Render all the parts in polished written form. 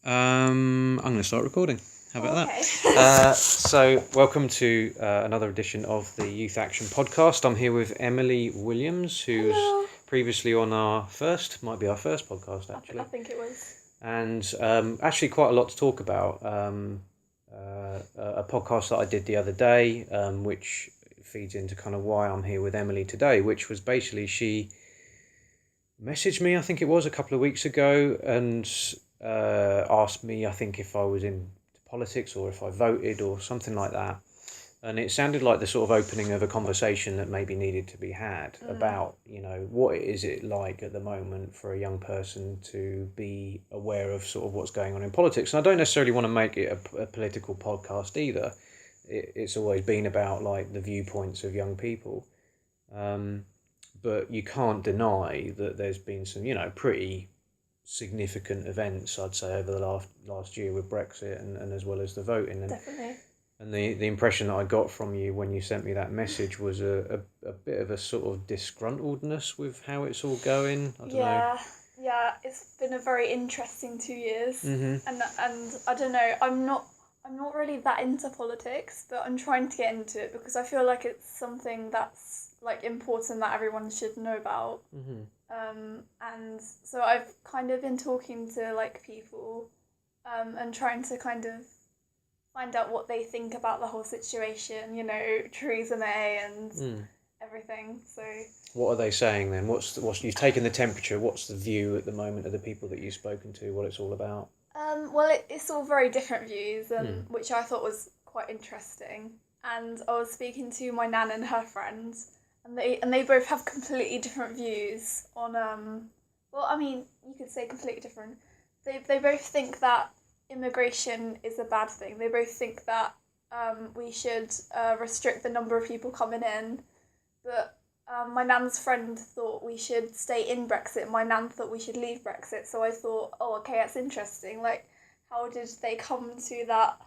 I'm going to start recording. How about Okay. So, welcome to another edition of the Youth Action Podcast. I'm here with Emily Williams, who's Hello. previously on our first podcast, actually. I think it was. And actually quite a lot to talk about. A podcast that I did the other day, which feeds into kind of why I'm here with Emily today, which was basically she messaged me, I think it was a couple of weeks ago, and asked me, I think, if I was in politics or if I voted or something like that. And it sounded like the sort of opening of a conversation that maybe needed to be had about, what is it like at the moment for a young person to be aware of sort of what's going on in politics. And I don't necessarily want to make it a political podcast either. It's always been about like the viewpoints of young people. But you can't deny that there's been some, pretty significant events, I'd say, over the last year with Brexit and as well as the voting. Definitely. And the impression that I got from you when you sent me that message was a bit of a sort of disgruntledness with how it's all going. I don't know. Yeah, it's been a very interesting 2 years. Mm-hmm. And I don't know, I'm not really that into politics, but I'm trying to get into it because I feel like it's something that's like important that everyone should know about. Mm-hmm. And so I've kind of been talking to like people, and trying to kind of find out what they think about the whole situation, Theresa May and everything. So what are they saying then? What's you've taken the temperature? What's the view at the moment of the people that you've spoken to? What it's all about? Well, it's all very different views, which I thought was quite interesting. And I was speaking to my nan and her friend, and they both have completely different views on well, I mean, you could say completely different. They both think that immigration is a bad thing. They both think that we should restrict the number of people coming in. But my nan's friend thought we should stay in Brexit. My nan thought we should leave Brexit. So I thought, oh, okay, that's interesting. Like, how did they come to that,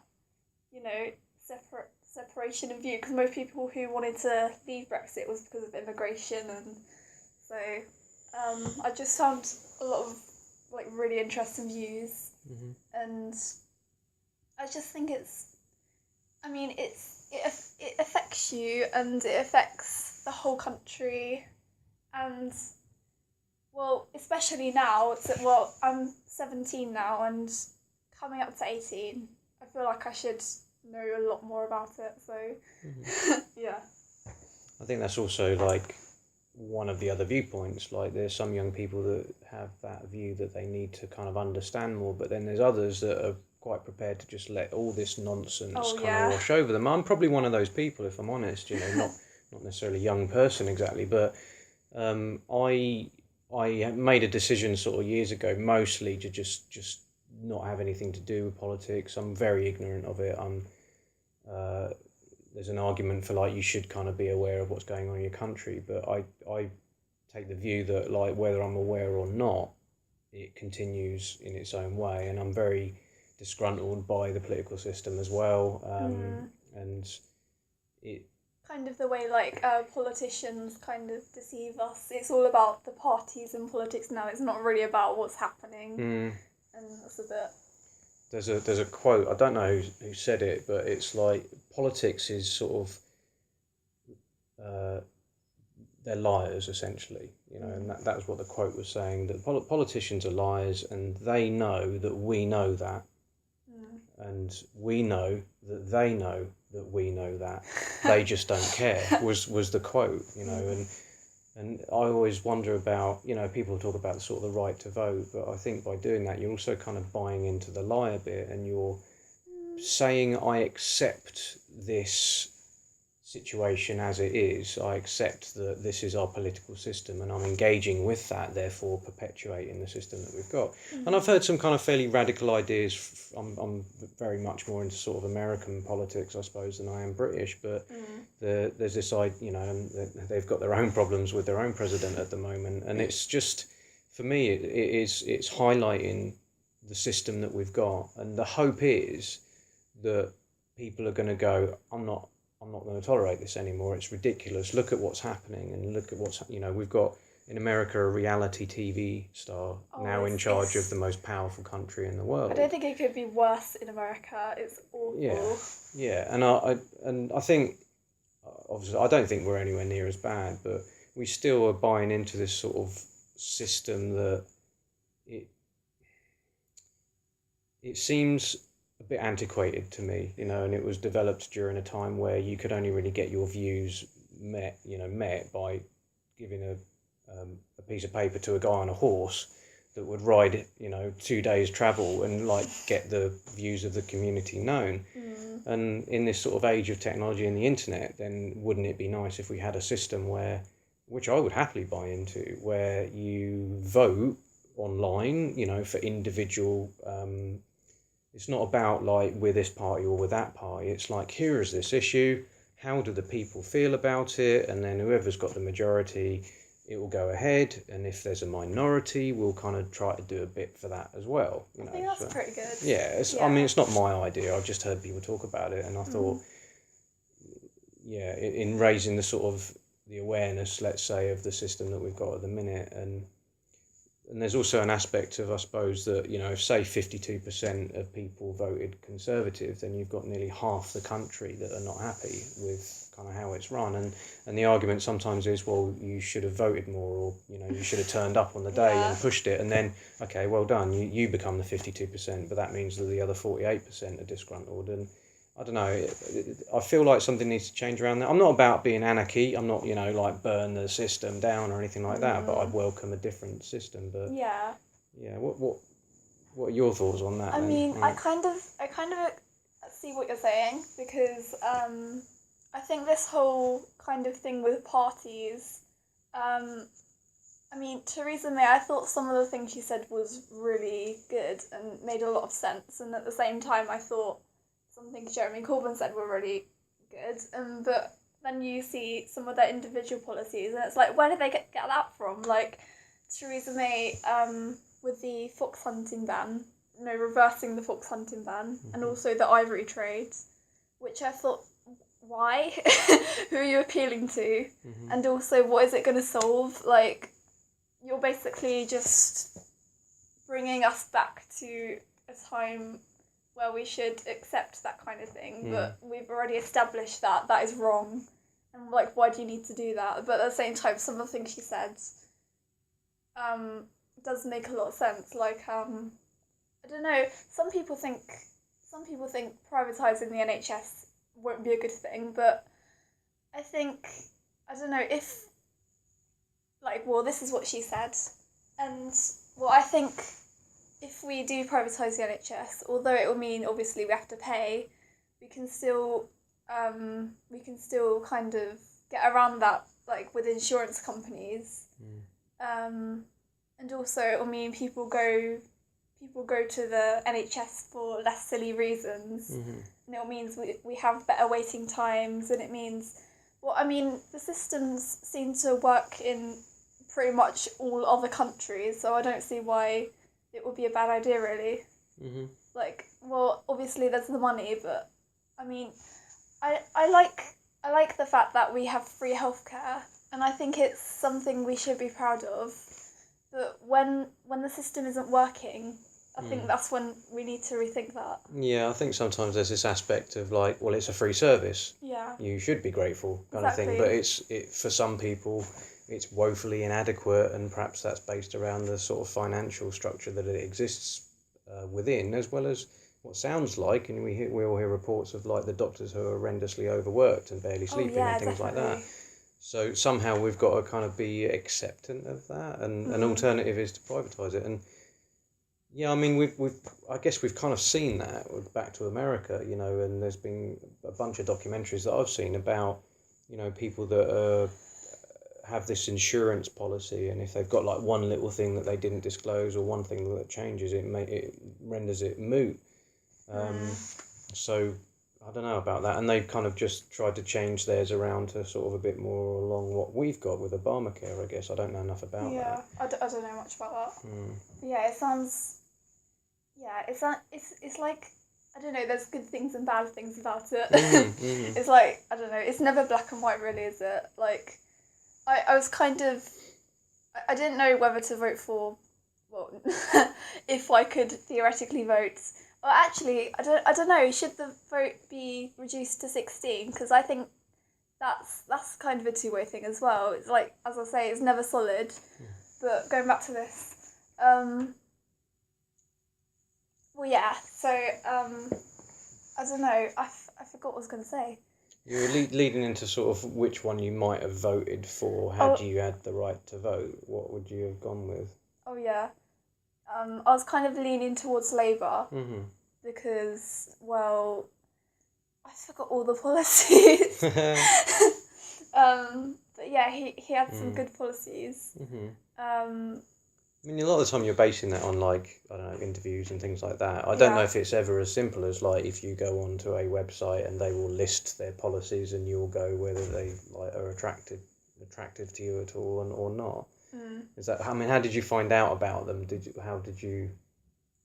separation of view? Because most people who wanted to leave Brexit was because of immigration. And so I just found a lot of like really interesting views. Mm-hmm. And I just think it affects you and it affects the whole country, and well, especially now. I'm 17 now and coming up to 18. I feel like I should know a lot more about it. So yeah. I think that's also like one of the other viewpoints. Like there's some young people that have that view that they need to kind of understand more, but then there's others that are quite prepared to just let all this nonsense of wash over them. I'm probably one of those people, if I'm honest, not necessarily a young person exactly, but I made a decision sort of years ago mostly to just not have anything to do with politics. I'm very ignorant of it. There's an argument for like you should kind of be aware of what's going on in your country, but I take the view that like whether I'm aware or not, it continues in its own way, and I'm very disgruntled by the political system as well, and it kind of the way like politicians kind of deceive us. It's all about the parties and politics now. It's not really about what's happening, and that's a bit. There's a quote, I don't know who said it, but it's like politics is sort of they're liars essentially, and that was what the quote was saying, that politicians are liars and they know that we know that, and we know that they know that we know that, they just don't care, was the quote, And I always wonder about, people talk about sort of the right to vote, but I think by doing that, you're also kind of buying into the lie a bit, and you're saying, I accept this situation as it is. I accept that this is our political system, and I'm engaging with that, therefore perpetuating the system that we've got. And I've heard some kind of fairly radical ideas. I'm very much more into sort of American politics, I suppose, than I am British, but there's this idea, and they've got their own problems with their own president at the moment, and it's just, for me, it's highlighting the system that we've got, and the hope is that people are going to go, I'm not going to tolerate this anymore. It's ridiculous. Look at what's happening, and look at what's, we've got in America, a reality TV star now in charge of the most powerful country in the world. I don't think it could be worse in America. It's awful. Yeah, and I think, obviously, I don't think we're anywhere near as bad, but we still are buying into this sort of system that it seems a bit antiquated to me, and it was developed during a time where you could only really get your views met by giving a piece of paper to a guy on a horse that would ride 2 days travel and get the views of the community known. And in this sort of age of technology and the internet, then wouldn't it be nice if we had a system which I would happily buy into, where you vote online, for individual. It's not about we're this party or we're that party. It's here is this issue. How do the people feel about it? And then whoever's got the majority, it will go ahead. And if there's a minority, we'll kind of try to do a bit for that as well. I think that's pretty good. Yeah, I mean, it's not my idea. I've just heard people talk about it, and I thought, in raising the sort of the awareness, let's say, of the system that we've got at the minute, and there's also an aspect of, I suppose, that, if say 52% of people voted Conservative, then you've got nearly half the country that are not happy with kind of how it's run. And the argument sometimes is, well, you should have voted more, or, you should have turned up on the day and pushed it. And then, okay, well done, you become the 52%, but that means that the other 48% are disgruntled. And I don't know, I feel like something needs to change around that. I'm not about being anarchy. I'm not, burn the system down or anything like that, but I'd welcome a different system. But yeah, what are your thoughts on that? I mean, I kind of see what you're saying, because I think this whole kind of thing with parties, I mean, Theresa May, I thought some of the things she said was really good and made a lot of sense, and at the same time I thought some things Jeremy Corbyn said were really good, but then you see some of their individual policies, and it's where did they get that from? Theresa May, with the fox hunting ban, reversing the fox hunting ban, and also the ivory trade, which I thought, why? Who are you appealing to? And also, what is it going to solve? You're basically just bringing us back to a time where we should accept that kind of thing, but we've already established that is wrong, and why do you need to do that? But at the same time, some of the things she said does make a lot of sense. I don't know, some people think privatising the NHS won't be a good thing, but I think, I don't know, if this is what she said, and I think if we do privatise the NHS, although it will mean obviously we have to pay, we can still kind of get around that, with insurance companies, and also it will mean people go to the NHS for less silly reasons, and it means we have better waiting times, and it means, the systems seem to work in pretty much all other countries, so I don't see why it would be a bad idea, really. Obviously there's the money, but I like the fact that we have free healthcare, and I think it's something we should be proud of. But when the system isn't working, I think that's when we need to rethink that. Yeah, I think sometimes there's this aspect of it's a free service. Yeah. You should be grateful, kind of thing. But for some people, it's woefully inadequate, and perhaps that's based around the sort of financial structure that it exists within, as well as what sounds like, and we all hear reports of the doctors who are horrendously overworked and barely sleeping and things like that. So somehow we've got to kind of be acceptant of that, and an alternative is to privatise it. And yeah, I mean, I guess we've kind of seen that back to America, and there's been a bunch of documentaries that I've seen about, people that have this insurance policy, and if they've got one little thing that they didn't disclose, or one thing that changes it, it renders it moot. So I don't know about that, and they've kind of just tried to change theirs around to sort of a bit more along what we've got with Obamacare, I guess. I don't know enough about that. Yeah, I don't know much about that. Yeah, it sounds... Yeah, it's I don't know, there's good things and bad things about it. It's I don't know, it's never black and white, really, is it? I was kind of I didn't know whether to vote for, well, if I could theoretically vote. Well, actually, I don't know. Should the vote be reduced to 16? Because I think that's kind of a two-way thing as well. It's like, as I say, it's never solid. But going back to this, well, yeah. So I don't know. I forgot what I was going to say. You were leading into sort of which one you might have voted for had you had the right to vote. What would you have gone with? Oh, yeah. I was kind of leaning towards Labour because, well, I forgot all the policies. But yeah, he had some good policies. I mean, a lot of the time you're basing that on, like, I don't know, interviews and things like that. I don't know if it's ever as simple as, like, if you go onto a website and they will list their policies and you'll go whether they like are attractive to you at all or not. Is that? I mean, how did you find out about them? How did you?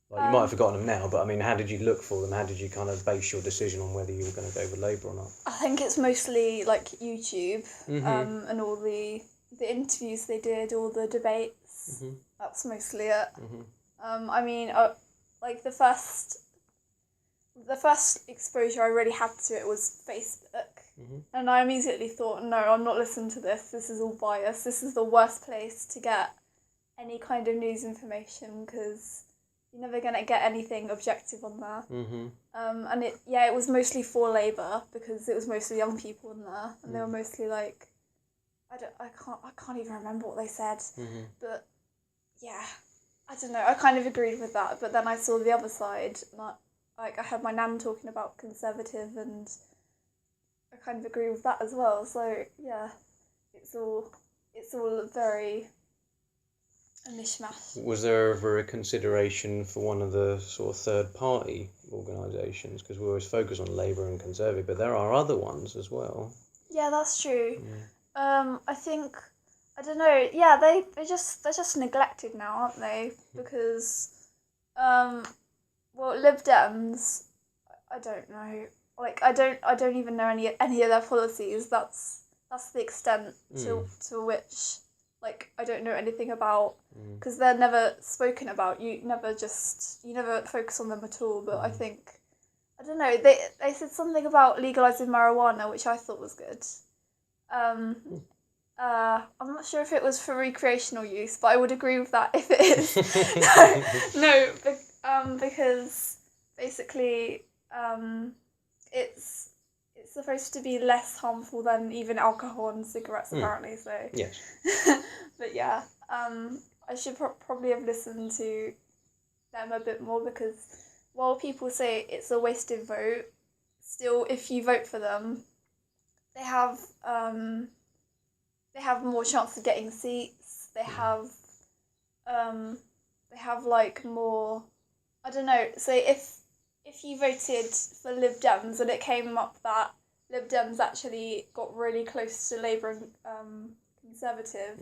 Like, you might have forgotten them now, but I mean, how did you look for them? How did you kind of base your decision on whether you were going to go with Labour or not? I think it's mostly like YouTube and all the interviews they did, all the debates. That's mostly it. I mean, like the first exposure I really had to it was Facebook. And I immediately thought, no, I'm not listening to this. This is all biased. This is the worst place to get any kind of news information because you're never going to get anything objective on there. And it was mostly for Labour because it was mostly young people in there, and they were mostly like, I can't even remember what they said, but yeah, I don't know. I kind of agreed with that, but then I saw the other side, and I heard my nan talking about Conservative, and I kind of agree with that as well. So yeah, it's all very a mishmash. Was there ever a consideration for one of the sort of third-party organisations? Because we always focus on Labour and Conservative, but there are other ones as well. Yeah, that's true. I think, I don't know. Yeah, they're just neglected now, aren't they? Because, well, Lib Dems, I don't know. Like, I don't even know any of their policies. That's the extent to which, like, I don't know anything about, because they're never spoken about. You never focus on them at all. But I think, I don't know. They said something about legalizing marijuana, which I thought was good. I'm not sure if it was for recreational use, but I would agree with that if it is. Because basically, it's supposed to be less harmful than even alcohol and cigarettes, apparently. So yes. But yeah, I should probably have listened to them a bit more because while people say it's a wasted vote, still, if you vote for them, they have more chance of getting seats. They have like more. I don't know. So if you voted for Lib Dems and it came up that Lib Dems actually got really close to Labour and Conservative,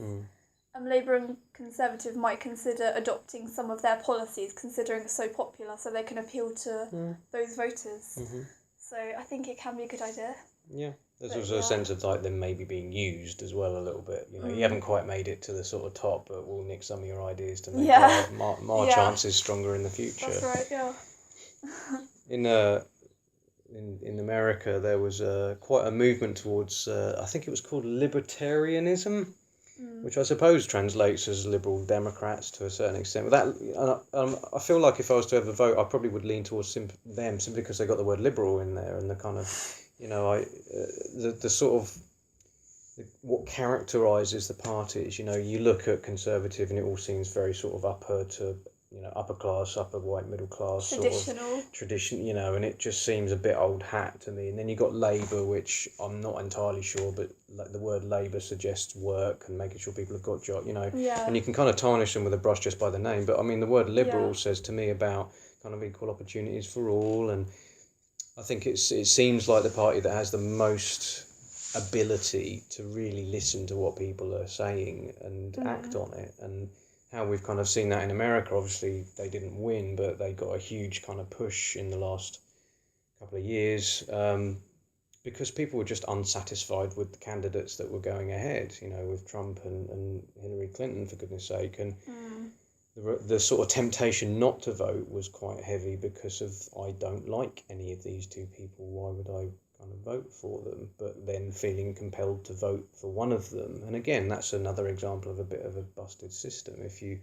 and Labour and Conservative might consider adopting some of their policies, considering it's so popular, so they can appeal to those voters. So I think it can be a good idea. Yeah. There's also a sense of like them maybe being used as well a little bit. You know, you haven't quite made it to the sort of top, but we'll nick some of your ideas to make our chances stronger in the future. That's right. Yeah. In America, there was quite a movement towards I think it was called libertarianism, which I suppose translates as liberal Democrats to a certain extent. But that I feel like if I was to ever vote, I probably would lean towards them simply because they got the word liberal in there and the kind of. You know, the sort of what characterises the parties. You know, you look at Conservative and it all seems very sort of upper class, upper white middle class, tradition. You know, and it just seems a bit old hat to me. And then you got Labour, which I'm not entirely sure, but like the word Labour suggests work and making sure people have got jobs. You know, and you can kind of tarnish them with a brush just by the name. But I mean, the word liberal says to me about kind of equal opportunities for all and. I think it seems like the party that has the most ability to really listen to what people are saying and act on it. And how we've kind of seen that in America, obviously they didn't win, but they got a huge kind of push in the last couple of years because people were just unsatisfied with the candidates that were going ahead, with Trump and Hillary Clinton, for goodness sake. And the sort of temptation not to vote was quite heavy because of, I don't like any of these two people, why would I kind of vote for them? But then feeling compelled to vote for one of them. And again, that's another example of a bit of a busted system. If you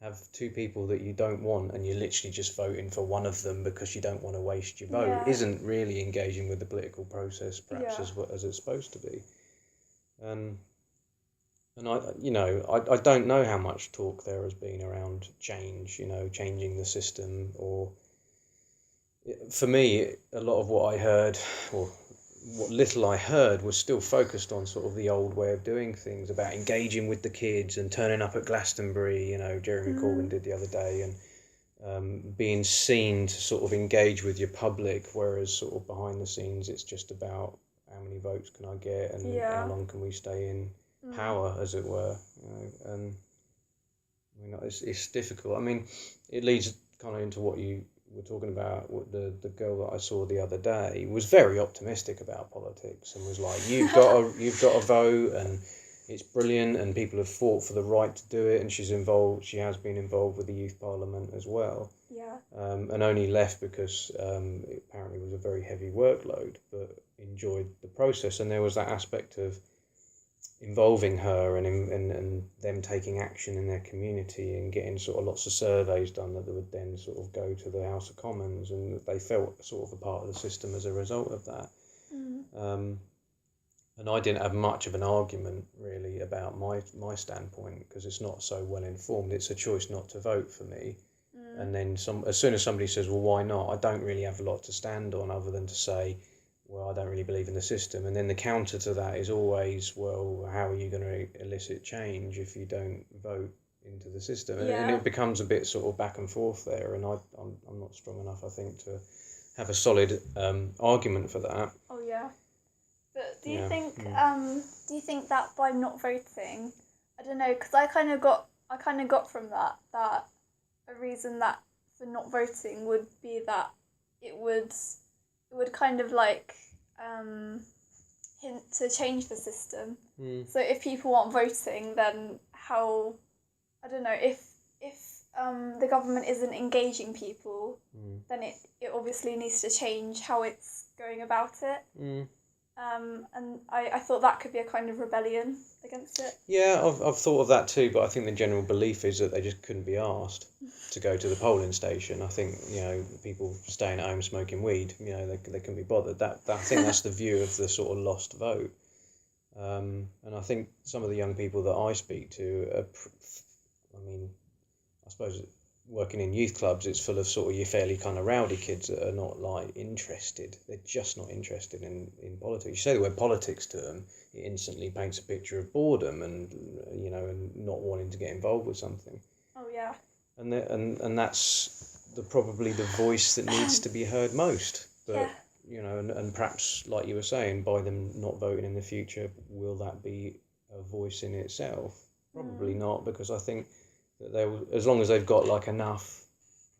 have two people that you don't want and you're literally just voting for one of them because you don't want to waste your vote, isn't really engaging with the political process perhaps as it's supposed to be. And I don't know how much talk there has been around change, changing the system, or for me, a lot of what I heard, or what little I heard, was still focused on sort of the old way of doing things, about engaging with the kids and turning up at Glastonbury, Jeremy Corbyn did the other day, and being seen to sort of engage with your public, whereas sort of behind the scenes it's just about how many votes can I get and how long can we stay in power, as it were. And it's difficult. I mean, it leads kind of into what you were talking about. What the girl that I saw the other day was very optimistic about politics and was like, you've got to vote, and it's brilliant, and people have fought for the right to do it, and she has been involved with the youth parliament as well. And only left because it apparently was a very heavy workload, but enjoyed the process. And there was that aspect of involving her and them taking action in their community and getting sort of lots of surveys done that would then sort of go to the House of Commons, and they felt sort of a part of the system as a result of that. And I didn't have much of an argument really about my standpoint, because it's not so well informed. It's a choice not to vote for me. And then as soon as somebody says, well, why not? I don't really have a lot to stand on other than to say, well, I don't really believe in the system. And then the counter to that is always, well, how are you going to elicit change if you don't vote into the system? And it becomes a bit sort of back and forth there. And I'm not strong enough, I think, to have a solid argument for that. Oh, yeah. But do you think that by not voting, I don't know, because I kind of got from that a reason that for not voting would be that it would kind of like hint to change the system. So if people aren't voting, then how, I don't know, if the government isn't engaging people, then it obviously needs to change how it's going about it. And I thought that could be a kind of rebellion against it. Yeah, I've thought of that too, but I think the general belief is that they just couldn't be asked to go to the polling station. I think, people staying at home smoking weed, they couldn't be bothered. I think that's the view of the sort of lost vote. And I think some of the young people that I speak to I suppose working in youth clubs, it's full of sort of your fairly kind of rowdy kids that are not like interested. They're just not interested in politics. You say the word politics to them, it instantly paints a picture of boredom and and not wanting to get involved with something. Oh yeah. And that's probably the voice that needs to be heard most. But and perhaps, like you were saying, by them not voting in the future, will that be a voice in itself? Probably not, because I think that as long as they've got like enough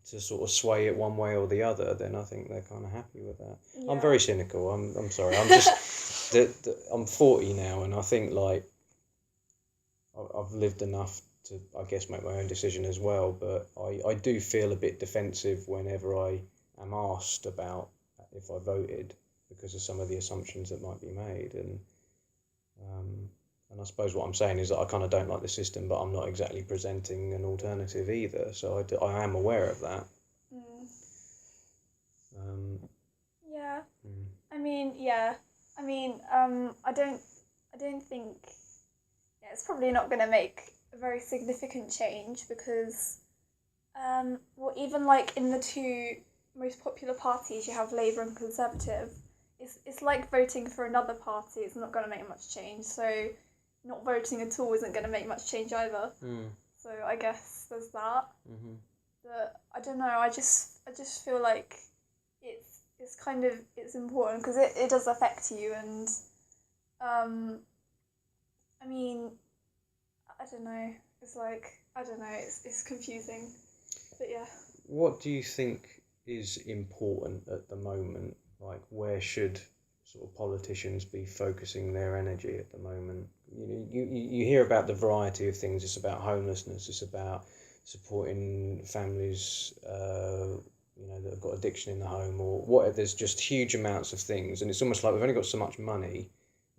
to sort of sway it one way or the other, then I think they're kind of happy with that. Yeah. I'm very cynical. I'm sorry. I'm just I'm 40 now, and I think like I've lived enough to, I guess, make my own decision as well. But I do feel a bit defensive whenever I am asked about if I voted, because of some of the assumptions that might be made. And I suppose what I'm saying is that I kind of don't like the system, but I'm not exactly presenting an alternative either. So I am aware of that. I don't think it's probably not going to make a very significant change, because even like in the two most popular parties, you have Labour and Conservative. It's like voting for another party. It's not going to make much change. So not voting at all isn't going to make much change either. So I guess there's that. But I don't know. I just feel like it's important, because it does affect you, and I don't know. It's like, I don't know. It's confusing. But yeah. What do you think is important at the moment? Like, where should sort of politicians be focusing their energy at the moment? You know, you hear about the variety of things. It's about homelessness. It's about supporting families, you know, that have got addiction in the home, or what. There's just huge amounts of things, and it's almost like we've only got so much money,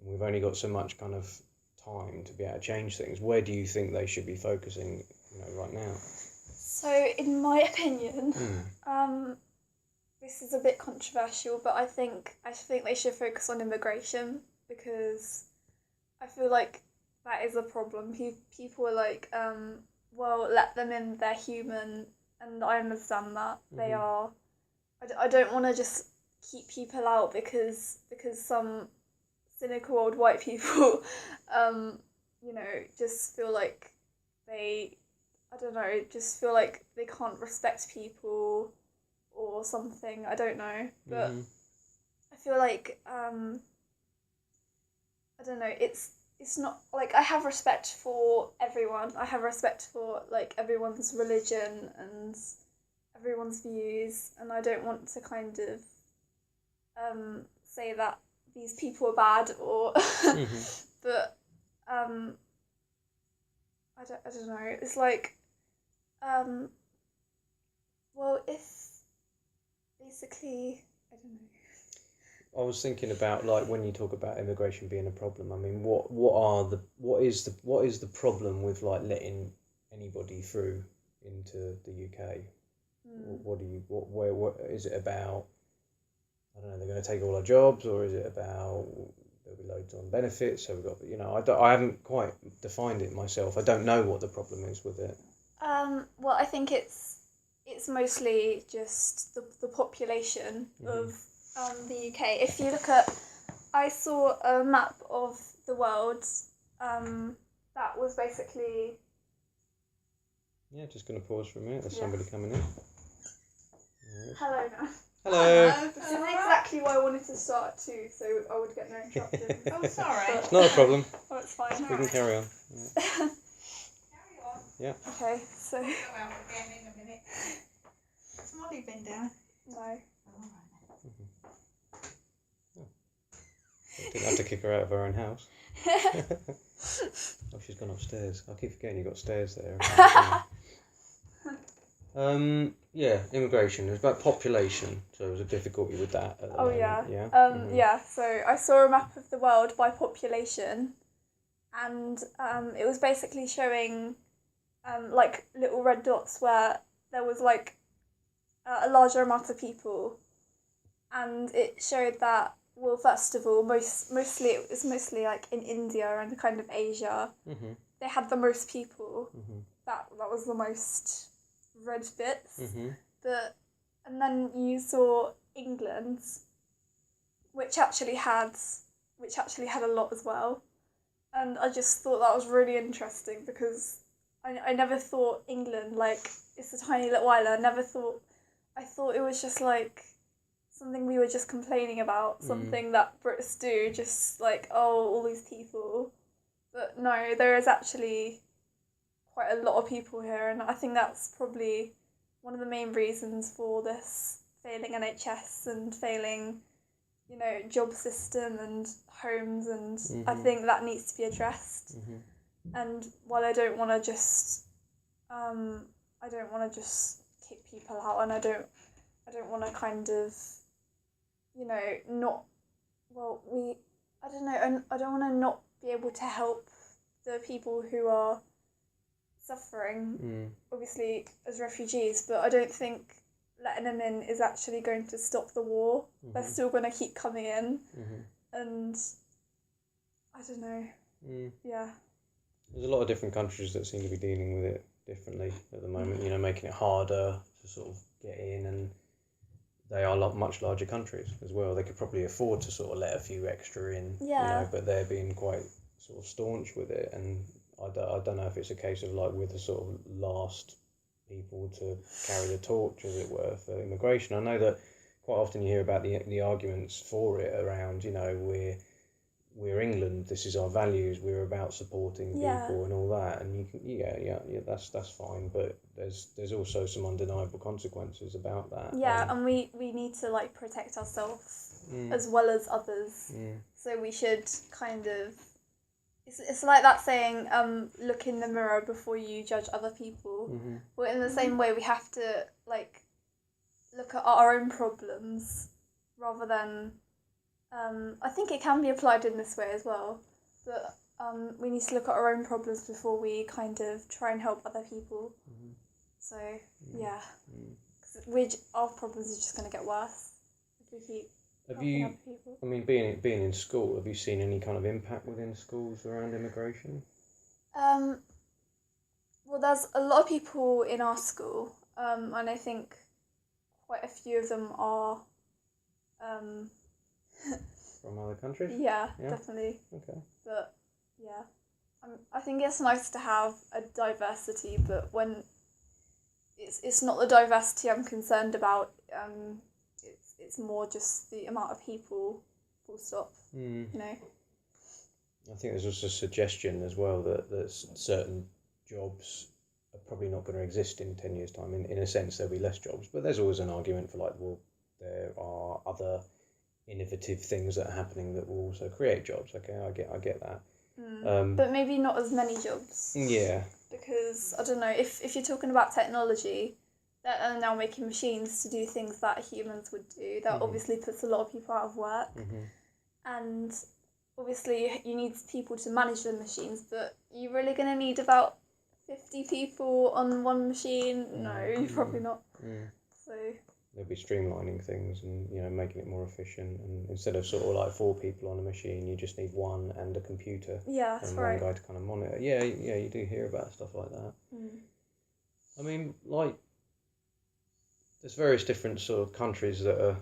and we've only got so much kind of time to be able to change things. Where do you think they should be focusing, you know, right now? So, in my opinion, this is a bit controversial, but I think they should focus on immigration, because I feel like that is a problem. People are like, well, let them in, they're human, and I understand that they are. I don't want to just keep people out because some cynical old white people, you know, just feel like I don't know, just feel like they can't respect people or something. I don't know, but I feel like I don't know. It's not like, I have respect for everyone. I have respect for like everyone's religion and everyone's views, and I don't want to kind of say that these people are bad or but I don't know. It's like well, if basically, I don't know. I was thinking about, like, when you talk about immigration being a problem. I mean, what is the problem with like letting anybody through into the UK? What is it about? I don't know. They're going to take all our jobs, or is it about there'll be loads on benefits? So we've got, you know, I haven't quite defined it myself. I don't know what the problem is with it. Well, I think it's mostly just the population of the UK. If you look at, I saw a map of the world that was basically... Yeah, just going to pause for a minute. There's somebody coming in. Hello now. Hello. This is exactly why I wanted to start too, so I would get no interruptions. Oh, sorry. It's not a problem. Oh, it's fine. We can carry on. Yeah. Carry on. Yeah. Okay, so... Go out again in a minute. Has Molly been down? No. Oh, all right then. Didn't have to kick her out of her own house. Oh, she's gone upstairs. I keep forgetting you've got stairs there. Yeah, immigration. It was about population, so there was a difficulty with that at the moment. Yeah. Yeah, so I saw a map of the world by population, and it was basically showing like little red dots where there was like a larger amount of people, and it showed that, well, first of all, mostly it was mostly like in India and kind of Asia. They had the most people. That was the most red bits. And then you saw England, which actually had a lot as well. And I just thought that was really interesting, because I never thought England, like, it's a tiny little island. I thought it was just like something we were just complaining about, something that Brits do, just like, oh, all these people. But no, there is actually quite a lot of people here, and I think that's probably one of the main reasons for this failing NHS and failing, you know, job system and homes, and I think that needs to be addressed. And while I don't want to just kick people out, and I don't want to kind of, you know, not, well, I don't know, I don't want to not be able to help the people who are suffering, obviously, as refugees, but I don't think letting them in is actually going to stop the war. They're still going to keep coming in, and I don't know. Yeah. There's a lot of different countries that seem to be dealing with it differently at the moment, you know, making it harder to sort of get in, and they are much larger countries as well. They could probably afford to sort of let a few extra in, you know, but they're being quite sort of staunch with it, and I don't know if it's a case of like we're the sort of last people to carry the torch, as it were, for immigration. I know that quite often you hear about the arguments for it around, you know, we're England, this is our values, we're about supporting Yeah. people and all that, and you can that's fine, but there's also some undeniable consequences about that. Yeah, and we need to like protect ourselves Mm. as well as others. Mm. So we should kind of it's like that saying, look in the mirror before you judge other people. Mm-hmm. But in the same way, we have to like look at our own problems rather than. I think it can be applied in this way as well, but we need to look at our own problems before we kind of try and help other people. Mm-hmm. So yeah, 'cause our problems are just going to get worse if we keep helping other people. I mean, being in school, have you seen any kind of impact within schools around immigration? Well, there's a lot of people in our school, and I think quite a few of them are. From other countries? Yeah, Yeah. definitely. Okay. But yeah, I think it's nice to have a diversity, but when it's not the diversity I'm concerned about. It's more just the amount of people. Full stop. You know. I think there's also a suggestion as well that certain jobs are probably not going to exist in 10 years' time. In a sense, there'll be less jobs, but there's always an argument for like, well, there are other innovative things that are happening that will also create jobs. Okay, I get that. But maybe not as many jobs. Yeah. Because I don't know, if you're talking about technology, that are now making machines to do things that humans would do, that obviously puts a lot of people out of work. And obviously you need people to manage the machines, but you're really going to need about 50 people on one machine? No, you're probably not. So they'll be streamlining things and making it more efficient, and instead of sort of like 4 people on a machine, you just need 1 and a computer. Yeah, that's and right. 1 guy to kind of monitor. Yeah, you do hear about stuff like that. I mean, like, there's various different sort of countries that are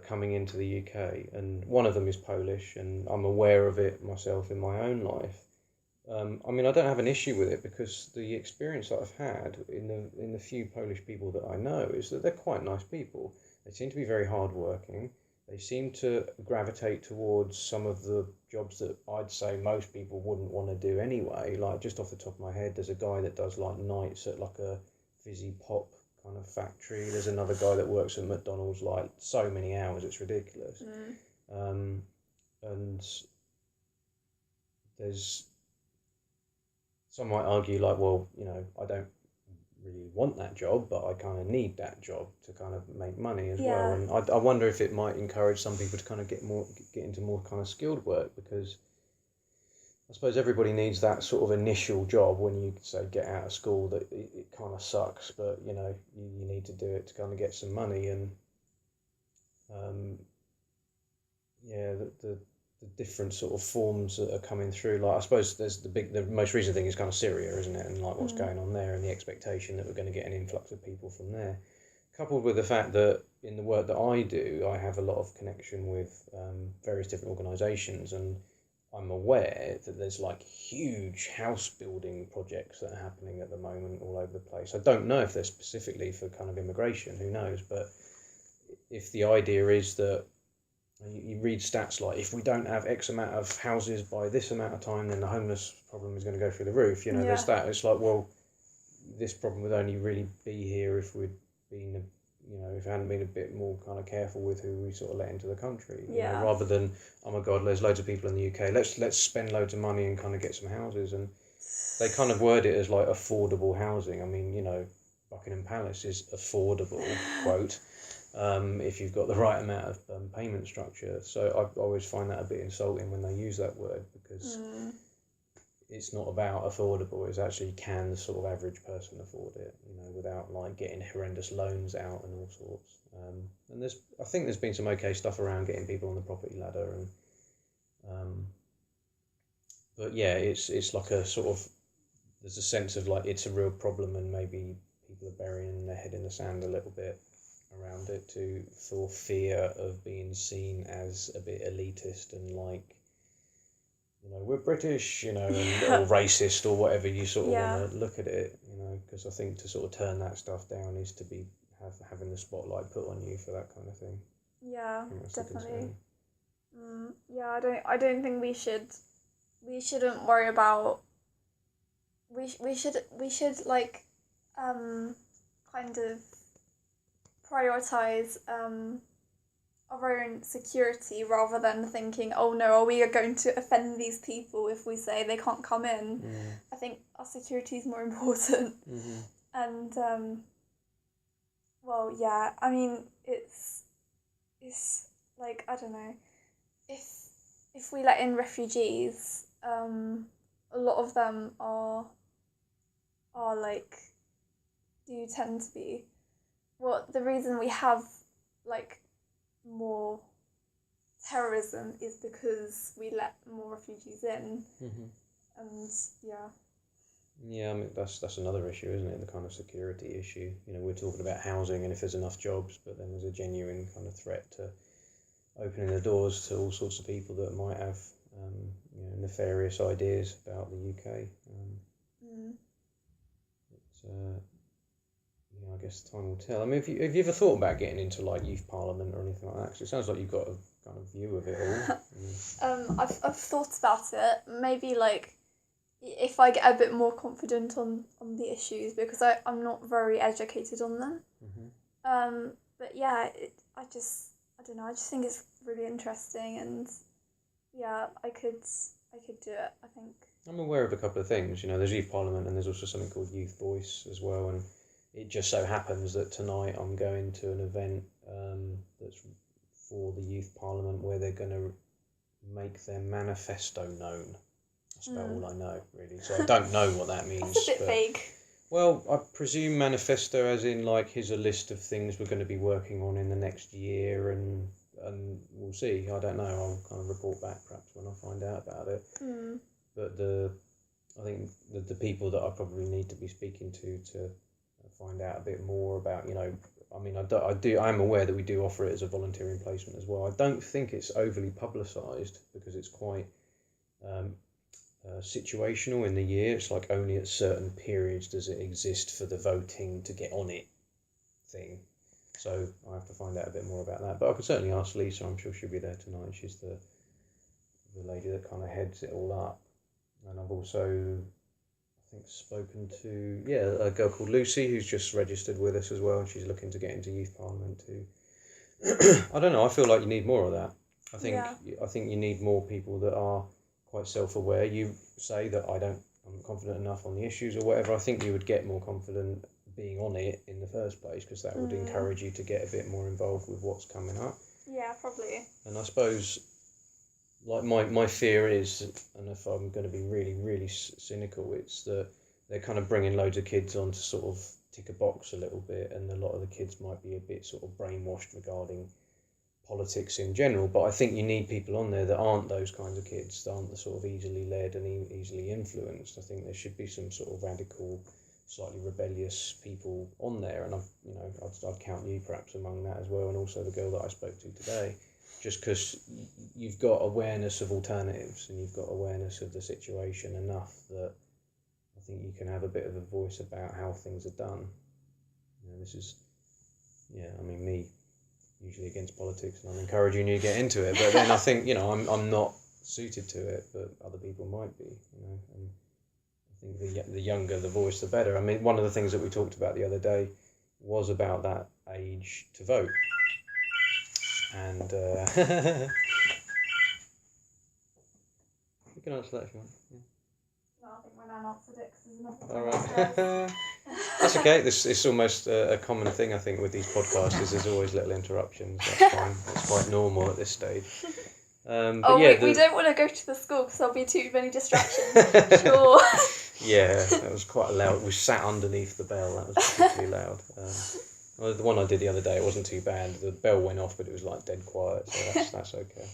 coming into the UK, and one of them is Polish, and I'm aware of it myself in my own life. I mean, I don't have an issue with it because the experience that I've had in the few Polish people that I know is that they're quite nice people. They seem to be very hardworking. They seem to gravitate towards some of the jobs that I'd say most people wouldn't want to do anyway. Like, just off the top of my head, there's a guy that does like nights at like a fizzy pop kind of factory. There's another guy that works at McDonald's like so many hours, it's ridiculous. And there's some might argue like, well, I don't really want that job, but I kind of need that job to kind of make money as well. And I wonder if it might encourage some people to kind of get into more kind of skilled work, because I suppose everybody needs that sort of initial job when you say get out of school, that it kind of sucks, but you need to do it to kind of get some money. And the different sort of forms that are coming through, like I suppose there's the most recent thing is kind of Syria, isn't it, and like what's going on there, and the expectation that we're going to get an influx of people from there, coupled with the fact that in the work that I do, I have a lot of connection with various different organisations, and I'm aware that there's like huge house building projects that are happening at the moment all over the place. I don't know if they're specifically for kind of immigration, who knows, but if the idea is that you read stats like, if we don't have X amount of houses by this amount of time, then the homeless problem is going to go through the roof. There's that. It's like, well, this problem would only really be here if we'd been, if we hadn't been a bit more kind of careful with who we sort of let into the country. Rather than, oh my God, there's loads of people in the UK. Let's spend loads of money and kind of get some houses. And they kind of word it as like affordable housing. I mean, Buckingham Palace is affordable, quote. If you've got the right amount of payment structure. So I always find that a bit insulting when they use that word, because it's not about affordable. It's actually, can the sort of average person afford it, without like getting horrendous loans out and all sorts. And I think there's been some okay stuff around getting people on the property ladder, and but yeah, it's like a sort of, there's a sense of like it's a real problem, and maybe people are burying their head in the sand a little bit around it for fear of being seen as a bit elitist and like, we're British, or racist or whatever you sort of want to look at it, because I think to sort of turn that stuff down is to be, having the spotlight put on you for that kind of thing. Yeah, definitely. I think that's the concern. Yeah, definitely. 'Cause, I think, like, I think it's important to Yeah, I don't think we shouldn't worry about, we should like, kind of prioritize, our own security rather than thinking, oh no, are we going to offend these people if we say they can't come in? I think our security is more important. And well, yeah, I mean, it's like, I don't know, if we let in refugees, a lot of them are like, do tend to be, well, the reason we have like more terrorism is because we let more refugees in. And yeah. Yeah, I mean that's another issue, isn't it? The kind of security issue. You know, we're talking about housing and if there's enough jobs, but then there's a genuine kind of threat to opening the doors to all sorts of people that might have, nefarious ideas about the UK. I guess time will tell. I mean, have you ever thought about getting into like youth parliament or anything like that? 'Cause it sounds like you've got a kind of view of it all. I've thought about it. Maybe like, if I get a bit more confident on the issues, because I'm not very educated on them. But yeah, I don't know. I just think it's really interesting, and yeah, I could do it, I think. I'm aware of a couple of things. You know, there's youth parliament and there's also something called Youth Voice as well. And it just so happens that tonight I'm going to an event that's for the youth parliament where they're going to make their manifesto known. That's about all I know, really. So I don't know what that means. That's a bit vague. Well, I presume manifesto as in like here's a list of things we're going to be working on in the next year, and we'll see. I don't know. I'll kind of report back perhaps when I find out about it. But I think the people that I probably need to be speaking to find out a bit more about, you know, I mean, I am aware that we do offer it as a volunteering placement as well. I don't think it's overly publicised because it's quite situational in the year. It's like only at certain periods does it exist for the voting to get on it thing. So I have to find out a bit more about that. But I could certainly ask Lisa. I'm sure she'll be there tonight. She's the lady that kind of heads it all up. And I've also, I think, spoken to a girl called Lucy who's just registered with us as well, and she's looking to get into youth parliament too. I don't know. I feel like you need more of that. I think you need more people that are quite self-aware. You say that I'm confident enough on the issues or whatever. I think you would get more confident being on it in the first place, because that would encourage you to get a bit more involved with what's coming up. Yeah, probably. And I suppose, like my fear is, and if I'm going to be really, really cynical, it's that they're kind of bringing loads of kids on to sort of tick a box a little bit, and a lot of the kids might be a bit sort of brainwashed regarding politics in general. But I think you need people on there that aren't those kinds of kids, that aren't the sort of easily led and easily influenced. I think there should be some sort of radical, slightly rebellious people on there, and I'd count you perhaps among that as well, and also the girl that I spoke to today. Just because you've got awareness of alternatives and you've got awareness of the situation enough that I think you can have a bit of a voice about how things are done. You know, this is, me usually against politics, and I'm encouraging you to get into it. But then I think, I'm not suited to it, but other people might be. And I think the younger the voice, the better. I mean, one of the things that we talked about the other day was about that age to vote. And you can answer that if you want. Yeah. No, I think my nan answered it because there's nothing. All right. That's okay. It's almost a common thing, I think, with these podcasts. Is there's always little interruptions. That's fine. It's quite normal at this stage. We don't want to go to the school because there'll be too many distractions. Sure. Yeah, that was quite loud. We sat underneath the bell. That was particularly loud. Well, the one I did the other day, it wasn't too bad. The bell went off, but it was like dead quiet, so that's okay.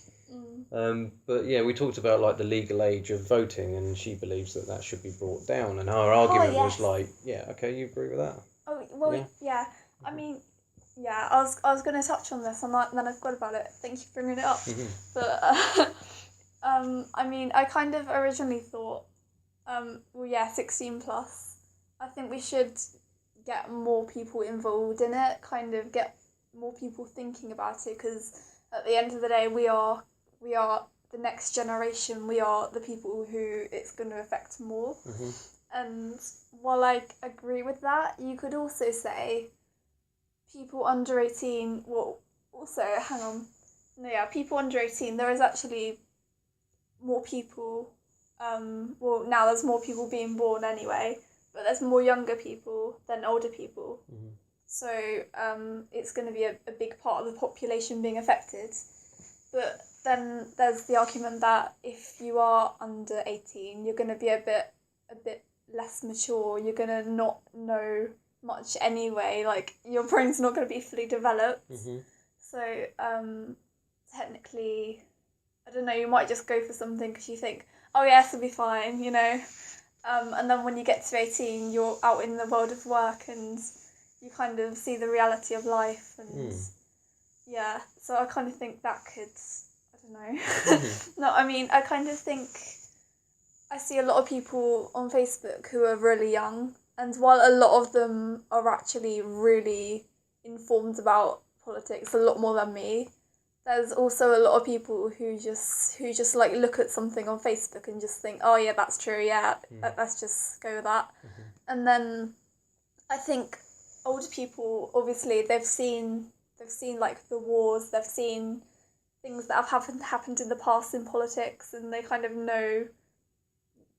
But yeah, we talked about like the legal age of voting, and she believes that should be brought down. And her argument was like, yeah, okay, you agree with that? Oh well, yeah. I mean, yeah. I was going to touch on this, and then I forgot about it. Thank you for bringing it up. But I mean, I kind of originally thought, 16 plus. I think we should get more people involved in it, kind of get more people thinking about it, because at the end of the day we are we are the next generation, we are the people who it's going to affect more. Mm-hmm. And while I agree with that, you could also say people under 18, well, also, hang on, no, yeah, people under 18, there is actually more people, well, now there's more people being born anyway, but there's more younger people than older people. Mm-hmm. So it's going to be a big part of the population being affected. But then there's the argument that if you are under 18, you're going to be a bit less mature, you're going to not know much anyway, like your brain's not going to be fully developed. Mm-hmm. So technically, I don't know, you might just go for something because you think, oh yeah, this will be fine, you know. And then when you get to 18, you're out in the world of work and you kind of see the reality of life. And yeah, so I kind of think that could, I don't know. Mm-hmm. No, I mean, I kind of think I see a lot of people on Facebook who are really young, and while a lot of them are actually really informed about politics, a lot more than me, there's also a lot of people who just like look at something on Facebook and just think, oh yeah, that's true, yeah, let's just go with that. Mm-hmm. And then I think older people, obviously, they've seen like the wars, they've seen things that have happened in the past in politics, and they kind of know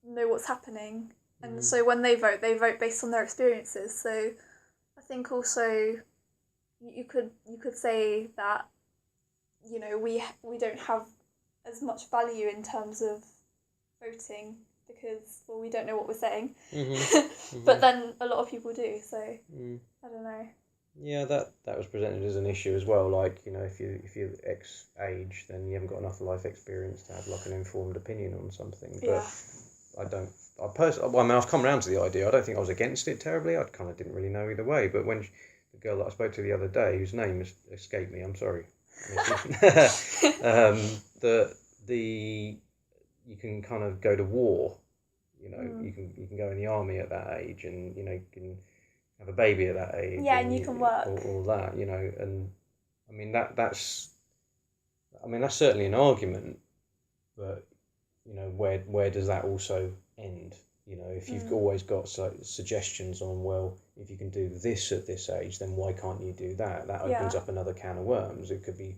what's happening. And so when they vote based on their experiences. So I think also you could say that, you know, we don't have as much value in terms of voting because, well, we don't know what we're saying. Mm-hmm. Mm-hmm. But then a lot of people do, so I don't know. Yeah, that was presented as an issue as well. Like, you know, if you're X age, then you haven't got enough life experience to have like an informed opinion on something. But Yeah. I mean, I've come around to the idea. I don't think I was against it terribly. I kind of didn't really know either way. But when the girl that I spoke to the other day, whose name escaped me, I'm sorry. You can kind of go to war. You know, you can go in the army at that age, and you know, you can have a baby at that age. Yeah, and you can work. All that, you know, and I mean that's certainly an argument, but you know, where does that also end? You know, if you've always got suggestions on, well, if you can do this at this age, then why can't you do that? That opens up another can of worms. It could be,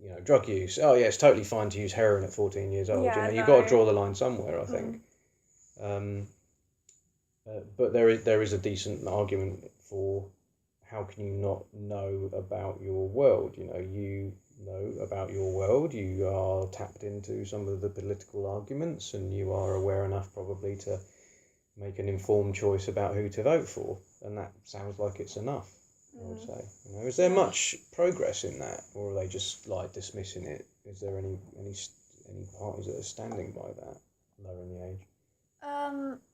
you know, drug use. Oh yeah, it's totally fine to use heroin at 14 years old. Yeah, you know, you've got to draw the line somewhere, I think. But there is a decent argument for how can you not know about your world? You know about your world. You are tapped into some of the political arguments, and you are aware enough probably to make an informed choice about who to vote for, and that sounds like it's enough. I would say. You know, is there much progress in that, or are they just like dismissing it? Is there any parties that are standing by that, lowering the age?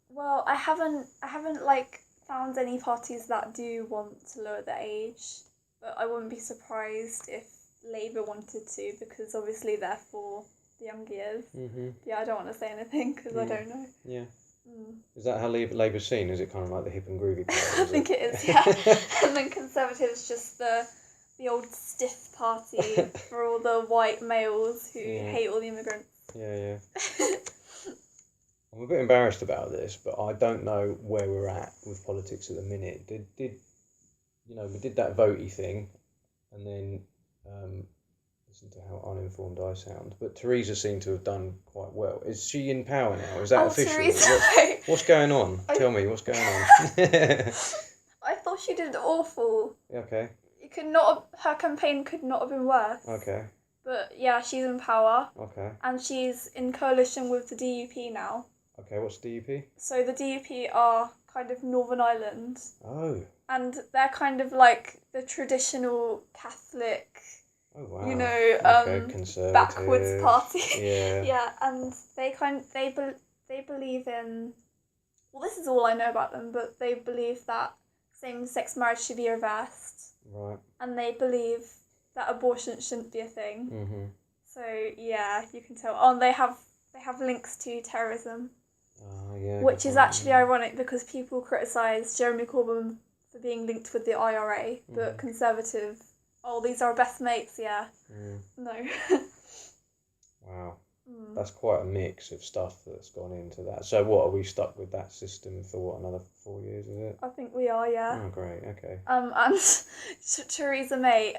Well, I haven't like found any parties that do want to lower the age, but I wouldn't be surprised if Labour wanted to, because obviously they're for the young years. Mm-hmm. Yeah, I don't want to say anything because I don't know. Yeah. Is that how Labour's seen? Is it kind of like the hip and groovy party? I think it is, yeah. And then Conservatives just the old stiff party for all the white males who hate all the immigrants. Yeah. I'm a bit embarrassed about this, but I don't know where we're at with politics at the minute. Did you know, we did that votey thing, and then listen to how uninformed I sound. But Theresa seemed to have done quite well. Is she in power now? Is that official? Theresa. What's going on? Tell me what's going on. I thought she did awful. Okay. Her campaign could not have been worse. Okay. But yeah, she's in power. Okay. And she's in coalition with the DUP now. Okay, what's DUP? So the DUP are kind of Northern Ireland. Oh. And they're kind of like the traditional Catholic, oh, wow. you know, conservative, backwards party. Yeah. Yeah, and they believe in, well, this is all I know about them, but they believe that same-sex marriage should be reversed. Right. And they believe that abortion shouldn't be a thing. Mm-hmm. So yeah, you can tell. Oh, and they have links to terrorism. Yeah. Which is actually ironic because people criticise Jeremy Corbyn for being linked with the IRA, but Conservative, oh, these are our best mates, yeah. No. Wow. That's quite a mix of stuff that's gone into that. So what, are we stuck with that system for what, another 4 years, is it? I think we are, yeah. Oh, great, okay. And Theresa May,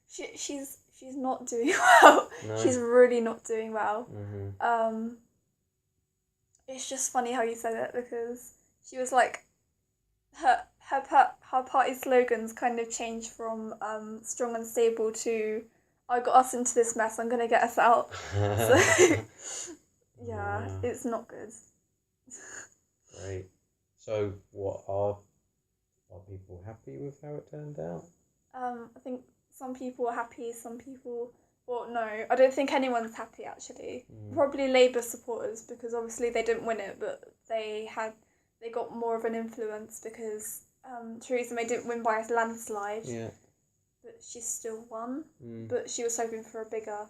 she's not doing well. No. She's really not doing well. Mm-hmm. It's just funny how you said it, because she was like, her party slogans kind of changed from strong and stable to I got us into this mess, I'm gonna get us out. So yeah, it's not good. Great. So what, are people happy with how it turned out? I think some people are happy, some people, well, no, I don't think anyone's happy actually. Probably Labour supporters, because obviously they didn't win it, but they got more of an influence because Theresa May didn't win by a landslide. Yeah. But she still won. But she was hoping for a bigger.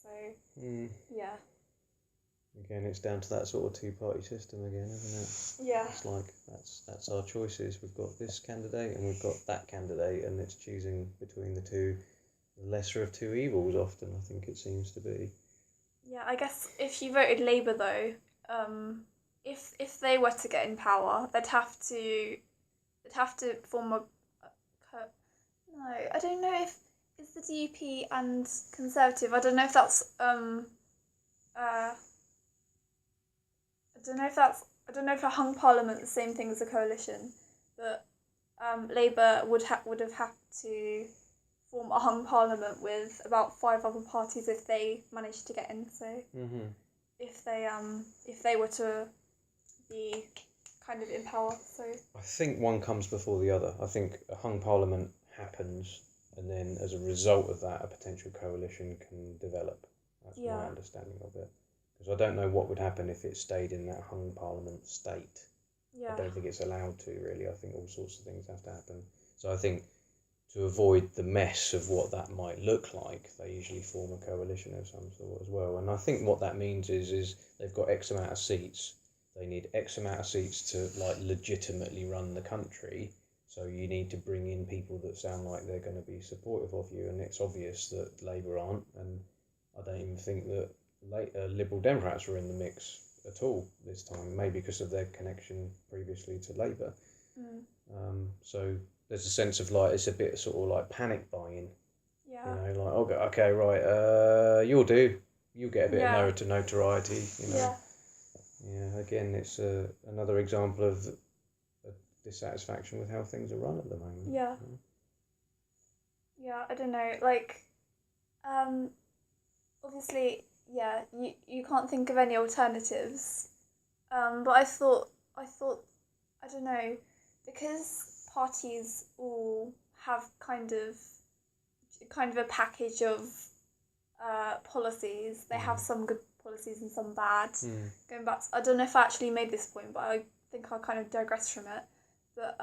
So yeah. Again, it's down to that sort of two-party system again, isn't it? Yeah. It's like that's our choices. We've got this candidate and we've got that candidate, and it's choosing between the two, the lesser of two evils. Often, I think it seems to be. Yeah, I guess if you voted Labour though, if they were to get in power, they'd have to form a. No, I don't know if it's the DUP and Conservative. I don't know if that's I don't know if a hung parliament the same thing as a coalition, but Labour would have had to form a hung parliament with about 5 other parties if they managed to get in. So if they were to be kind of in power, so I think one comes before the other. I think a hung parliament happens, and then as a result of that, a potential coalition can develop. That's my understanding of it. Because I don't know what would happen if it stayed in that hung parliament state. I don't think it's allowed to, really. I think all sorts of things have to happen. So I think to avoid the mess of what that might look like, they usually form a coalition of some sort as well. And I think what that means is they've got X amount of seats. They need X amount of seats to legitimately run the country. So you need to bring in people that sound like they're going to be supportive of you. And it's obvious that Labour aren't. And I don't even think that Liberal Democrats were in the mix at all this time, maybe because of their connection previously to Labour. So there's a sense of it's a bit sort of panic buying. Yeah. You know, okay, right, you'll do. You'll get a bit of notoriety, you know. Yeah. Yeah, again, it's another example of dissatisfaction with how things are run at the moment. Yeah. Yeah, I don't know. Obviously, yeah, you can't think of any alternatives. But I thought, I don't know, because parties all have kind of a package of policies. They have some good policies and some bad. Going back, I don't know if I actually made this point, but I think I kind of digressed from it. But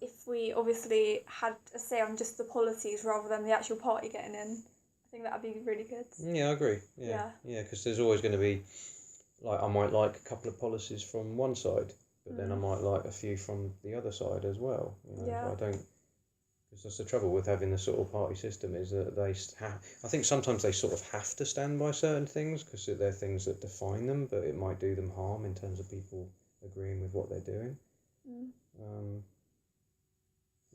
if we obviously had a say on just the policies rather than the actual party getting in, I think that would be really good. Yeah, I agree. Yeah, because there's always going to be, I might like a couple of policies from one side, but then I might like a few from the other side as well. You know, so I don't. Because that's the trouble with having the sort of party system, is that I think sometimes they sort of have to stand by certain things because they're things that define them, but it might do them harm in terms of people agreeing with what they're doing.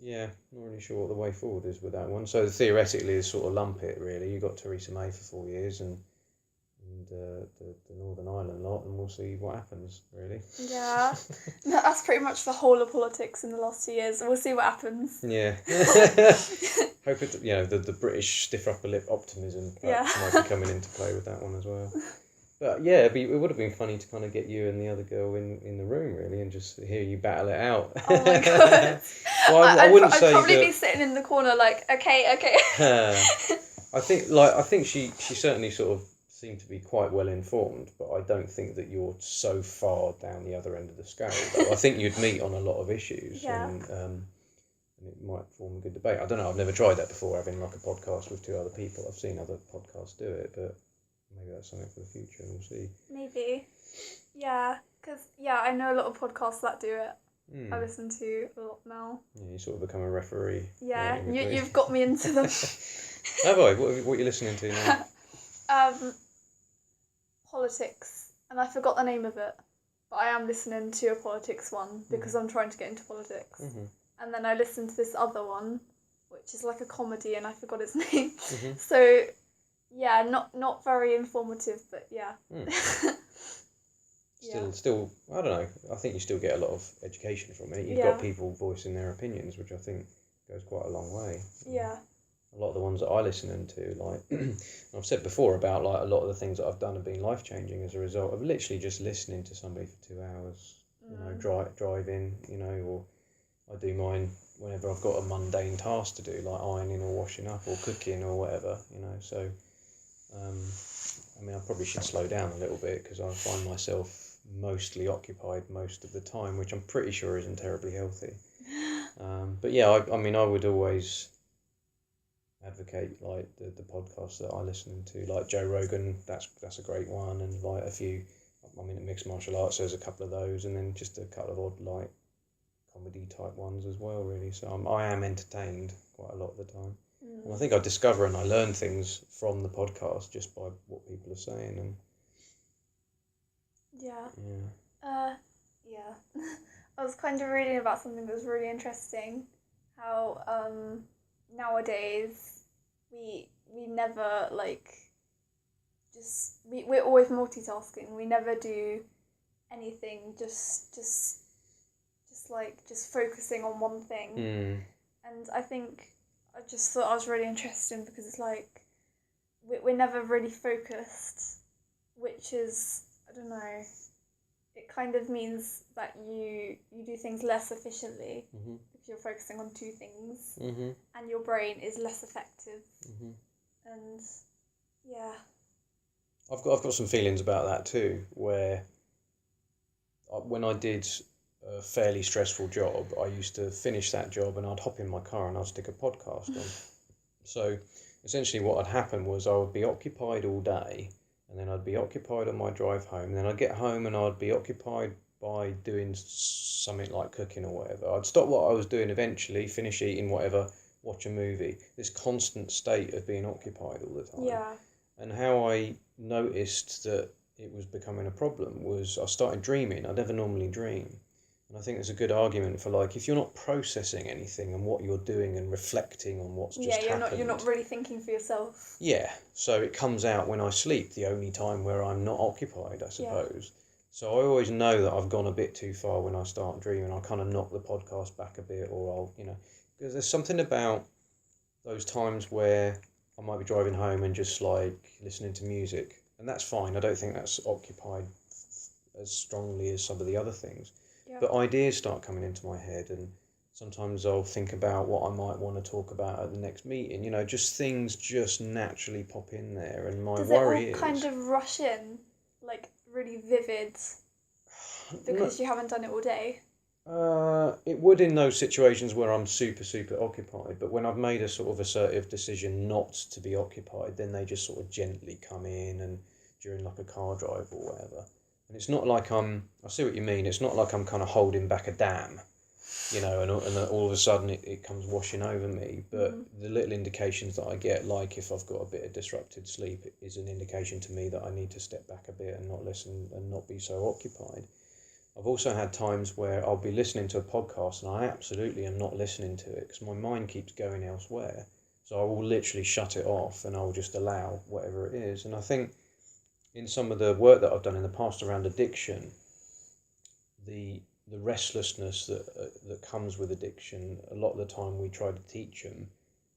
Yeah, not really sure what the way forward is with that one. So theoretically, it's sort of lump it really. You got Theresa May for 4 years and the Northern Ireland lot, and we'll see what happens really. Yeah, that's pretty much the whole of politics in the last 2 years. We'll see what happens. Yeah. Hope it, the British stiff upper lip optimism might be coming into play with that one as well. But yeah, it would have been funny to kind of get you and the other girl in the room really, and just hear you battle it out. Oh my god! Well, I wouldn't say I'd probably that... be sitting in the corner okay. I think she certainly sort of seemed to be quite well informed, but I don't think that you're so far down the other end of the scale. I think you'd meet on a lot of issues, and it might form a good debate. I don't know. I've never tried that before, having a podcast with 2 other people. I've seen other podcasts do it, but. Maybe that's something for the future, and we'll see. Maybe. Yeah, because, I know a lot of podcasts that do it. I listen to a lot now. Yeah, you sort of become a referee. Yeah, you've got me into them. Have I? What are you listening to now? politics, and I forgot the name of it, but I am listening to a politics one because I'm trying to get into politics. And then I listened to this other one, which is like a comedy, and I forgot its name. So, yeah, not very informative, but yeah. Still, I don't know. I think you still get a lot of education from it. You've got people voicing their opinions, which I think goes quite a long way. Yeah. A lot of the ones that I listen to, like I've said before about like a lot of the things that I've done have been life changing as a result of literally just listening to somebody for 2 hours. You know, driving. You know, or I do mine whenever I've got a mundane task to do, like ironing or washing up or cooking or whatever. You know, so I mean, I probably should slow down a little bit because I find myself mostly occupied most of the time, which I'm pretty sure isn't terribly healthy. But yeah, I mean, I would always advocate like the podcasts that I listen to, like Joe Rogan. That's a great one, and like a few. I mean, at Mixed Martial Arts, there's a couple of those, and then just a couple of odd like comedy type ones as well. Really, so I am entertained quite a lot of the time. And I think I discover and I learn things from the podcast just by what people are saying. And I was kind of reading about something that was really interesting. How nowadays we never like we're always multitasking. We never do anything just focusing on one thing. And I think I just thought I was really interesting because it's like we're never really focused, which is, I don't know, it kind of means that you do things less efficiently because you're focusing on two things, and your brain is less effective. And yeah, I've got some feelings about that too, where when I did a fairly stressful job, I used to finish that job and I'd hop in my car and I'd stick a podcast on. So essentially what had happened was I would be occupied all day, and then I'd be occupied on my drive home, and then I'd get home and I'd be occupied by doing something like cooking or whatever. I'd stop what I was doing eventually, finish eating whatever, watch a movie. This constant state of being occupied all the time. yeah, And how I noticed that it was becoming a problem was I started dreaming. I never normally dream. And I think there's a good argument for, like, if you're not processing anything and what you're doing and reflecting on what's just happened. You're not really thinking for yourself. Yeah, so it comes out when I sleep, the only time where I'm not occupied, I suppose. So I always know that I've gone a bit too far when I start dreaming. I'll kind of knock the podcast back a bit, or I'll, because there's something about those times where I might be driving home and just like listening to music, and that's fine. I don't think that's occupied as strongly as some of the other things. Yeah. But ideas start coming into my head, and sometimes I'll think about what I might want to talk about at the next meeting. Just things just naturally pop in there, and my worry is... Does it all kind of rush in, like really vivid, because you haven't done it all day? It would in those situations where I'm super, super occupied, but when I've made a sort of assertive decision not to be occupied, then they just sort of gently come in, and during like a car drive or whatever. And it's not like I see what you mean, it's not like I'm kind of holding back a dam, and all of a sudden it comes washing over me. But the little indications that I get, like if I've got a bit of disrupted sleep, is an indication to me that I need to step back a bit and not listen and not be so occupied. I've also had times where I'll be listening to a podcast and I absolutely am not listening to it because my mind keeps going elsewhere. So I will literally shut it off and I'll just allow whatever it is. And I think in some of the work that I've done in the past around addiction, the restlessness that comes with addiction, a lot of the time we try to teach them,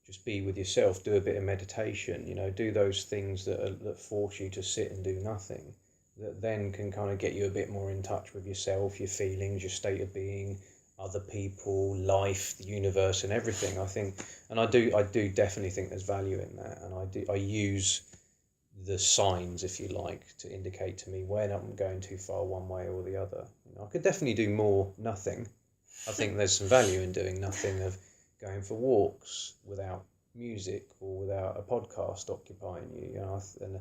just be with yourself, do a bit of meditation, do those things that force you to sit and do nothing, that then can kind of get you a bit more in touch with yourself, your feelings, your state of being, other people, life, the universe, and everything. I think, and I do definitely think there's value in that, and I use the signs, if you like, to indicate to me when I'm going too far one way or the other. I could definitely do more nothing. I think there's some value in doing nothing, of going for walks without music or without a podcast occupying you. And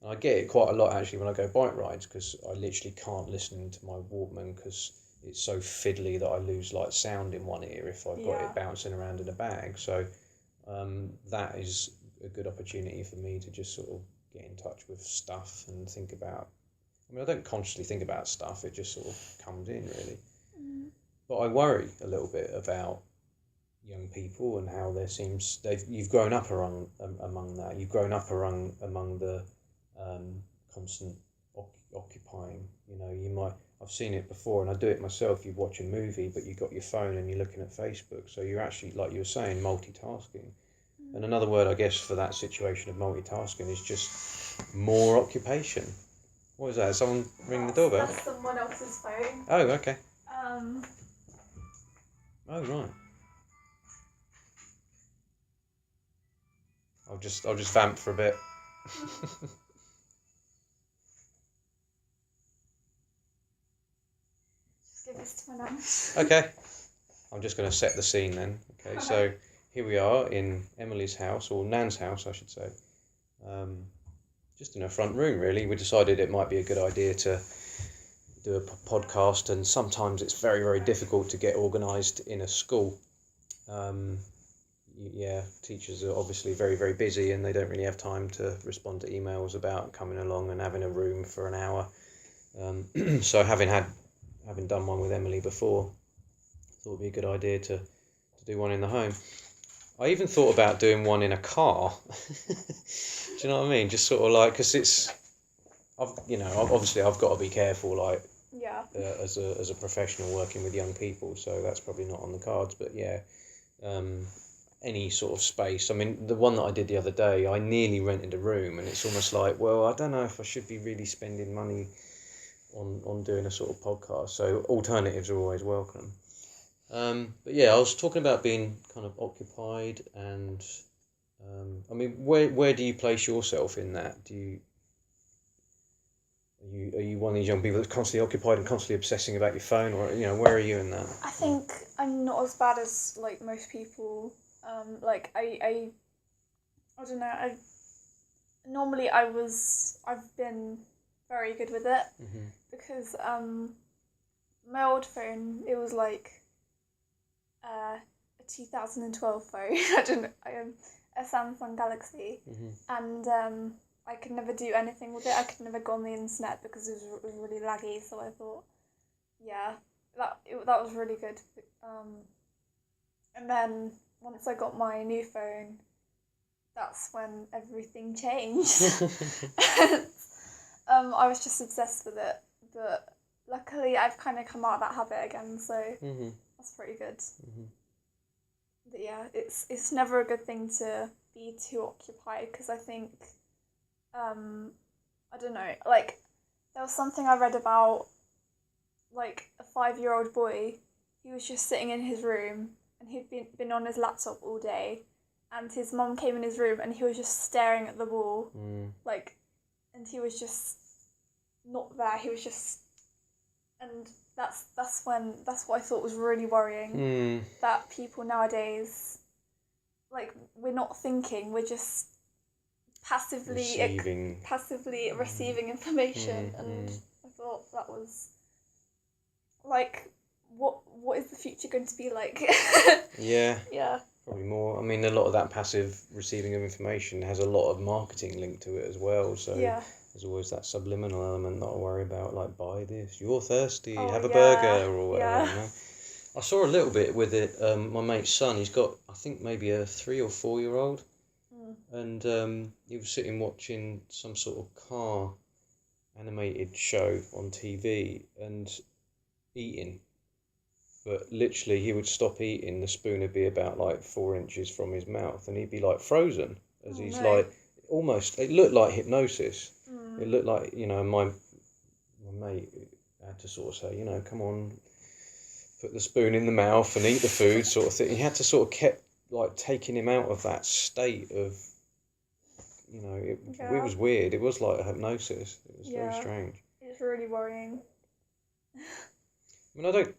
I get it quite a lot actually when I go bike rides, because I literally can't listen to my Walkman because it's so fiddly that I lose like sound in one ear if I've got it bouncing around in a bag. So that is a good opportunity for me to just sort of get in touch with stuff and think about I mean, I don't consciously think about stuff, it just sort of comes in, really. But I worry a little bit about young people and how you've grown up among that. You've grown up among the constant occupying. I've seen it before, and I do it myself. You watch a movie, but you've got your phone and you're looking at Facebook, so you're actually, like you were saying, multitasking. And another word, I guess, for that situation of multitasking is just more occupation. What is that? Someone ring the doorbell? That's someone else's phone. Oh, okay. Oh, right. I'll just vamp for a bit. Just give this to my nan. Okay. I'm just going to set the scene then. Okay, so here we are in Emily's house, or Nan's house, I should say. Just in her front room, really. We decided it might be a good idea to do a podcast, and sometimes it's very, very difficult to get organised in a school. Teachers are obviously very, very busy, and they don't really have time to respond to emails about coming along and having a room for an hour. So having done one with Emily before, I thought it'd be a good idea to do one in the home. I even thought about doing one in a car. Do you know what I mean? Just sort of like, because obviously I've got to be careful, like, as a professional working with young people, so that's probably not on the cards. But any sort of space. I mean, the one that I did the other day, I nearly rented a room, and it's almost like, well, I don't know if I should be really spending money on doing a sort of podcast. So alternatives are always welcome. But yeah, I was talking about being kind of occupied, and I mean, where do you place yourself in that? Are you one of these young people that's constantly occupied and constantly obsessing about your phone, or where are you in that? I think I'm not as bad as like most people. I don't know. Normally I've been very good with it, because my old phone, it was like a 2012 phone. I don't know. A Samsung Galaxy, and I could never do anything with it. I could never go on the internet because it was really laggy. So I thought, that was really good. And then once I got my new phone, that's when everything changed. I was just obsessed with it, but luckily I've kind of come out of that habit again, so that's pretty good. But yeah, it's never a good thing to be too occupied, because I think, I don't know, like, there was something I read about, like, a 5-year-old boy. He was just sitting in his room, and he'd been on his laptop all day, and his mum came in his room, and he was just staring at the wall, like, and he was just not there. He was just, and that's what I thought was really worrying, that people nowadays, like, we're not thinking, we're just passively receiving information, and I thought that was, like, what is the future going to be like? Yeah. Yeah. Probably more. I mean, a lot of that passive receiving of information has a lot of marketing linked to it as well, so there's always that subliminal element that I worry about, like, buy this, you're thirsty, have a burger, or whatever. I saw a little bit with it. My mate's son, he's got, I think, maybe a 3 or 4-year-old, and he was sitting watching some sort of car animated show on TV and eating. But literally, he would stop eating, the spoon would be about like 4 inches from his mouth, and he'd be like frozen as like, almost, it looked like hypnosis. It looked like, my mate had to sort of say, come on, put the spoon in the mouth and eat the food, sort of thing. He had to sort of kept like taking him out of that state of, it was weird. It was like a hypnosis. It was very strange. It's really worrying. I mean,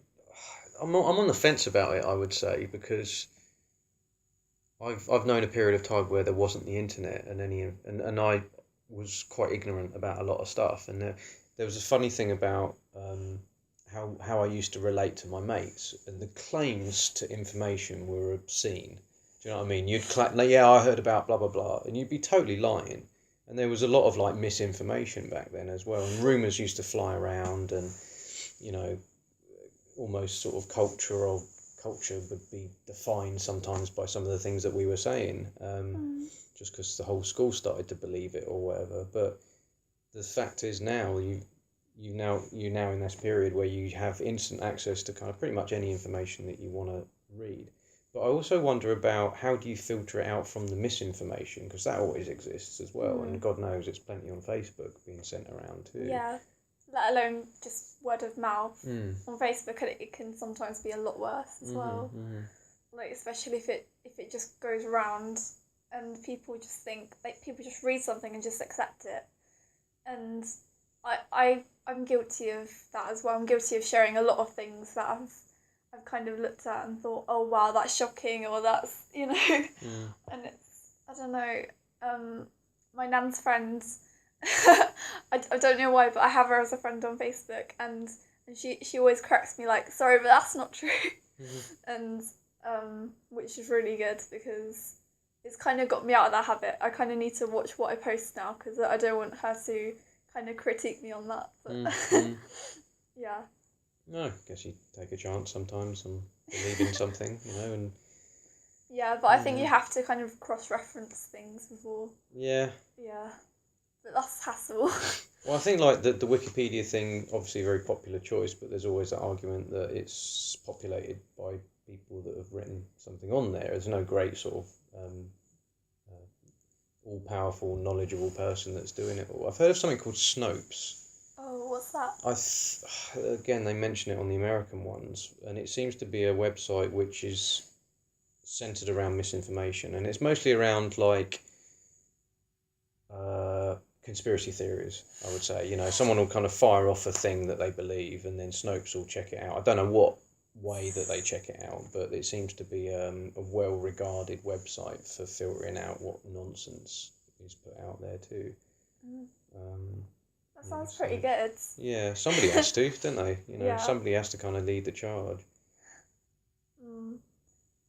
I'm on the fence about it, I would say, because I've known a period of time where there wasn't the internet and I was quite ignorant about a lot of stuff, and there was a funny thing about how I used to relate to my mates, and the claims to information were obscene. Do you know what I mean? You'd I heard about blah blah blah, and you'd be totally lying, And there was a lot of like misinformation back then as well, and rumours used to fly around, and you know, almost sort of culture would be defined sometimes by some of the things that we were saying, just because the whole school started to believe it or whatever. But the fact is now you now in this period where you have instant access to kind of pretty much any information that you want to read. But I also wonder about how do you filter it out from the misinformation, because that always exists as well, and God knows it's plenty on Facebook being sent around too. Yeah, let alone just word of mouth. On Facebook, it can sometimes be a lot worse as well. Like, especially if it just goes around and people just think, like, people just read something and just accept it. And I'm guilty of that as well. I'm guilty of sharing a lot of things that I've kind of looked at and thought, oh wow, that's shocking, or that's, you know. And it's, I don't know, my nan's friends, I don't know why, but I have her as a friend on Facebook, and she always corrects me like, sorry, but that's not true. And which is really good, because it's kind of got me out of that habit. I kind of need to watch what I post now, because I don't want her to kind of critique me on that. But yeah. No, I guess you take a chance sometimes and believe in something, you know, and... Yeah, but I think you have to kind of cross-reference things before... Yeah. Yeah. But that's hassle. Well, I think, like, the Wikipedia thing, obviously a very popular choice, but there's always that argument that it's populated by people that have written something on there. There's no great sort of all-powerful, knowledgeable person that's doing it all. I've heard of something called Snopes. Oh, what's that? Again, they mention it on the American ones, and it seems to be a website which is centered around misinformation, and it's mostly around like conspiracy theories, I would say. You know, someone will kind of fire off a thing that they believe, and then Snopes will check it out. I don't know what way that they check it out, but it seems to be a well-regarded website for filtering out what nonsense is put out there too. That sounds pretty good. Yeah, somebody has to, don't they? You know, Yeah. somebody has to kind of lead the charge.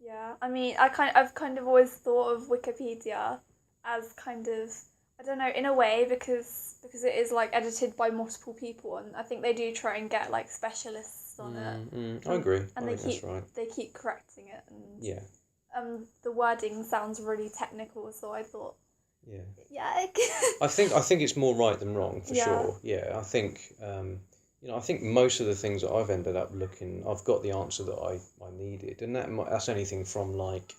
Yeah, I mean, I've kind of always thought of Wikipedia as kind of, I don't know, in a way, because it is like edited by multiple people, and I think they do try and get like specialists on it. I agree. And I think that's right. they keep correcting it, and Yeah. the wording sounds really technical, so I thought, yeah. I think it's more right than wrong, for Yeah. sure. Yeah, I think I think most of the things that I've ended up looking, I've got the answer that I needed, and that's anything from like,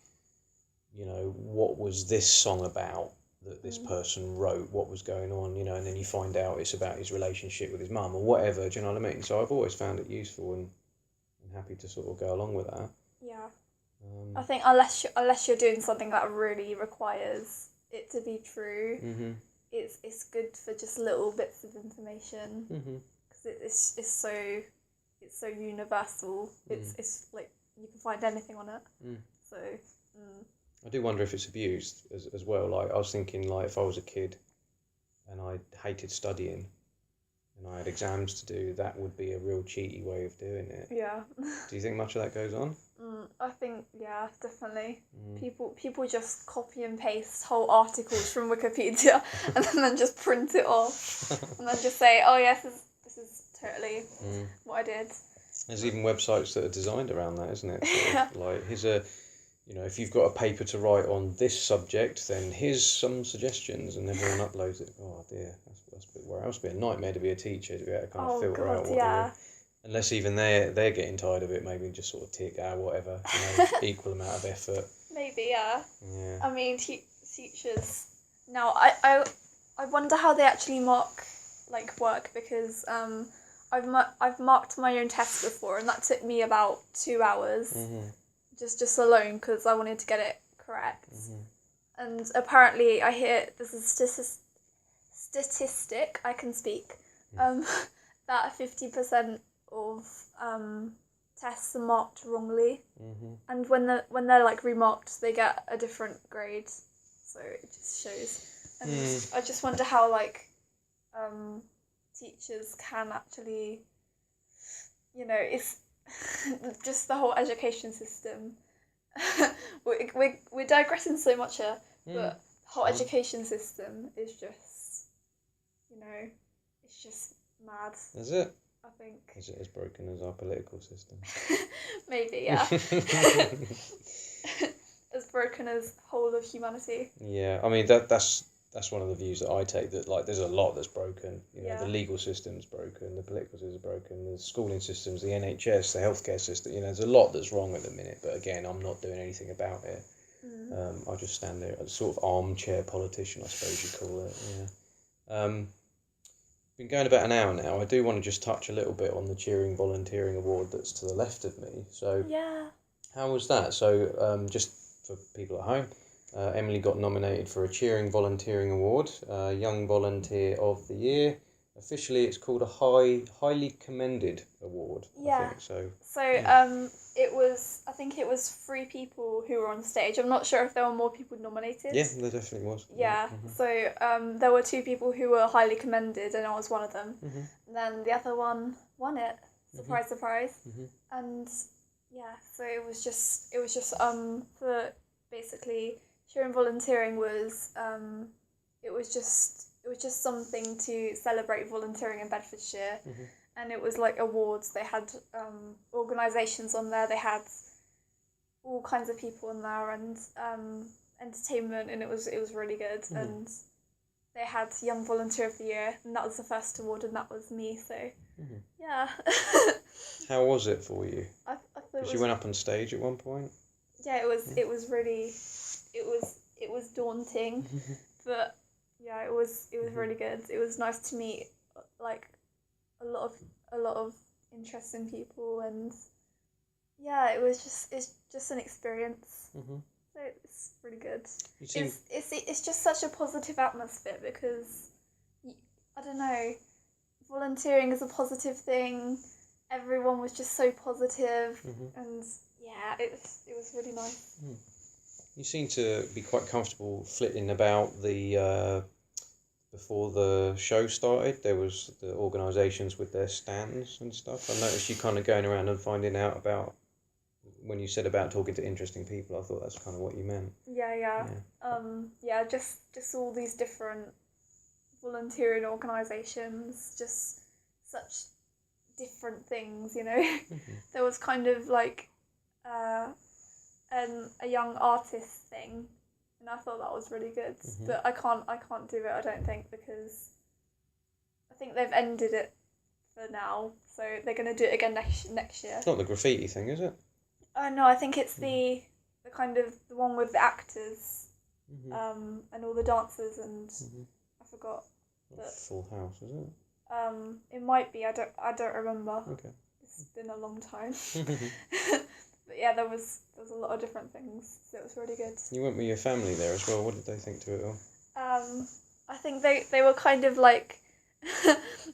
you know, what was this song about that this person wrote, what was going on, you know, and then you find out it's about his relationship with his mum or whatever. Do you know what I mean? So I've always found it useful, and I'm happy to sort of go along with that. Yeah. I think unless you're doing something that really requires it to be true, it's good for just little bits of information, because it's so universal. It's like you can find anything on it. So. I do wonder if it's abused as well. Like, I was thinking, like, if I was a kid and I hated studying and I had exams to do, that would be a real cheaty way of doing it. Yeah. Do you think much of that goes on? I think, yeah, definitely. People just copy and paste whole articles from Wikipedia and then just print it off and then just say, oh yes, this is totally what I did. There's even websites that are designed around that, isn't it? Sort of, like, here's a, you know, if you've got a paper to write on this subject, then here's some suggestions, and everyone uploads it. Oh dear, that's a bit worrying. It must be a nightmare to be a teacher, to be able to kind of filter out what they're... Unless even they're getting tired of it, maybe just sort of tick, whatever, you know, equal amount of effort. Maybe, yeah. Yeah. I mean, teachers... Now, I wonder how they actually mark, like, work, because I've marked my own test before, and that took me about 2 hours. Just alone, because I wanted to get it correct. And apparently I hear, this is statistic, I can speak, that 50% of tests are marked wrongly, and when they're like remarked, they get a different grade, so it just shows. And I just wonder how, like, teachers can actually, you know, it's just the whole education system. We're digressing so much here, but whole education system is just, it's just mad. Is it? I think. Is it as broken as our political system? Maybe, yeah. As broken as whole of humanity. Yeah, I mean that's one of the views that I take, that like there's a lot that's broken. The legal system's broken, the political system's broken, the schooling systems, the NHS, the healthcare system. There's a lot that's wrong at the minute. But again, I'm not doing anything about it. I just stand there, a sort of armchair politician, I suppose you'd call it. Yeah. Been going about an hour now. I do want to just touch a little bit on the Cheering Volunteering Award that's to the left of me. So yeah. How was that? So just for people at home, Emily got nominated for a Cheering Volunteering Award, Young Volunteer of the Year. Officially, it's called a highly commended award. Yeah. I think so. So I think it was 3 people who were on stage. I'm not sure if there were more people nominated. Yeah, there definitely was. Yeah. Mm-hmm. So there were 2 people who were highly commended, and I was one of them. Mm-hmm. And then the other one won it. Surprise, surprise. Mm-hmm. And yeah, so it was just for basically cheering volunteering was it was just something to celebrate volunteering in Bedfordshire. Mm-hmm. And it was like awards. They had organisations on there. They had all kinds of people on there, and entertainment, and it was really good. Mm-hmm. And they had Young Volunteer of the Year, and that was the first award, and that was me. So yeah. How was it for you? I thought Because you went up on stage at one point. Yeah, it was really, it was daunting, but yeah, it was really good. It was nice to meet like a lot of interesting people, and yeah, it's just an experience. Mm-hmm. So it's really good. Seem... It's just such a positive atmosphere because I don't know, volunteering is a positive thing. Everyone was just so positive, and yeah, it was really nice. You seem to be quite comfortable flitting about the before the show started. There was the organisations with their stands and stuff. I noticed you kind of going around and finding out about, when you said about talking to interesting people, I thought that's kind of what you meant. Yeah. Just all these different volunteering organisations, just such different things, There was kind of like a young artist thing, and I thought that was really good. But I can't do it, I don't think, because I think they've ended it for now, so they're going to do it again next year. It's not the graffiti thing, is it? No, I think it's the kind of the one with the actors, and all the dancers, and I forgot. Full House, is it? It might be. I don't remember. Okay. It's been a long time. But yeah, there was a lot of different things. So it was really good. You went with your family there as well. What did they think to it all? I think they were kind of like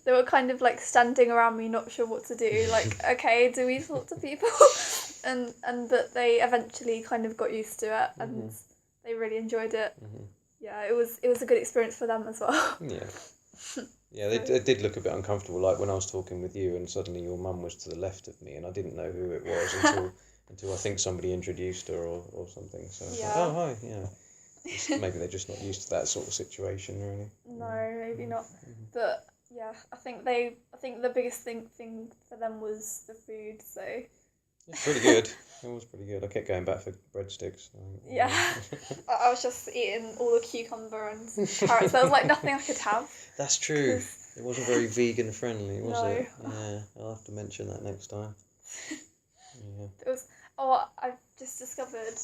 they were kind of like standing around me, not sure what to do. Like, okay, do we talk to people? and but they eventually kind of got used to it, and they really enjoyed it. Yeah, it was a good experience for them as well. Yeah. Yeah, they did look a bit uncomfortable, like when I was talking with you and suddenly your mum was to the left of me and I didn't know who it was until I think somebody introduced her or something. So I was like, oh, hi, yeah. Maybe they're just not used to that sort of situation, really. No, maybe not. But yeah, I think the biggest thing for them was the food, so... It's pretty good. It was pretty good. I kept going back for breadsticks. Yeah. I was just eating all the cucumber and carrots. There was like nothing I could have. That's true. It wasn't very vegan friendly, was No. it? Yeah, I'll have to mention that next time. Yeah. It was... Oh, I've just discovered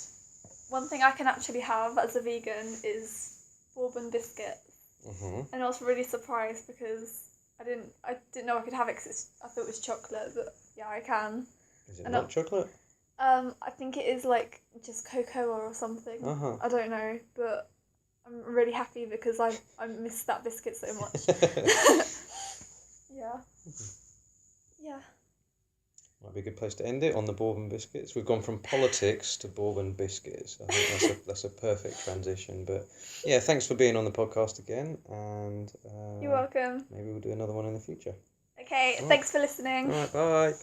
one thing I can actually have as a vegan is bourbon biscuits. And I was really surprised because I didn't know I could have it because I thought it was chocolate, but yeah, I can. Is it not chocolate? I think it is like just cocoa or something. I don't know, but I'm really happy because I miss that biscuit so much. Yeah. Yeah. Might be a good place to end it on the bourbon biscuits. We've gone from politics to bourbon biscuits. I think that's a perfect transition. But yeah, thanks for being on the podcast again, and You're welcome. Maybe we'll do another one in the future. Okay, thanks for listening. All right, bye.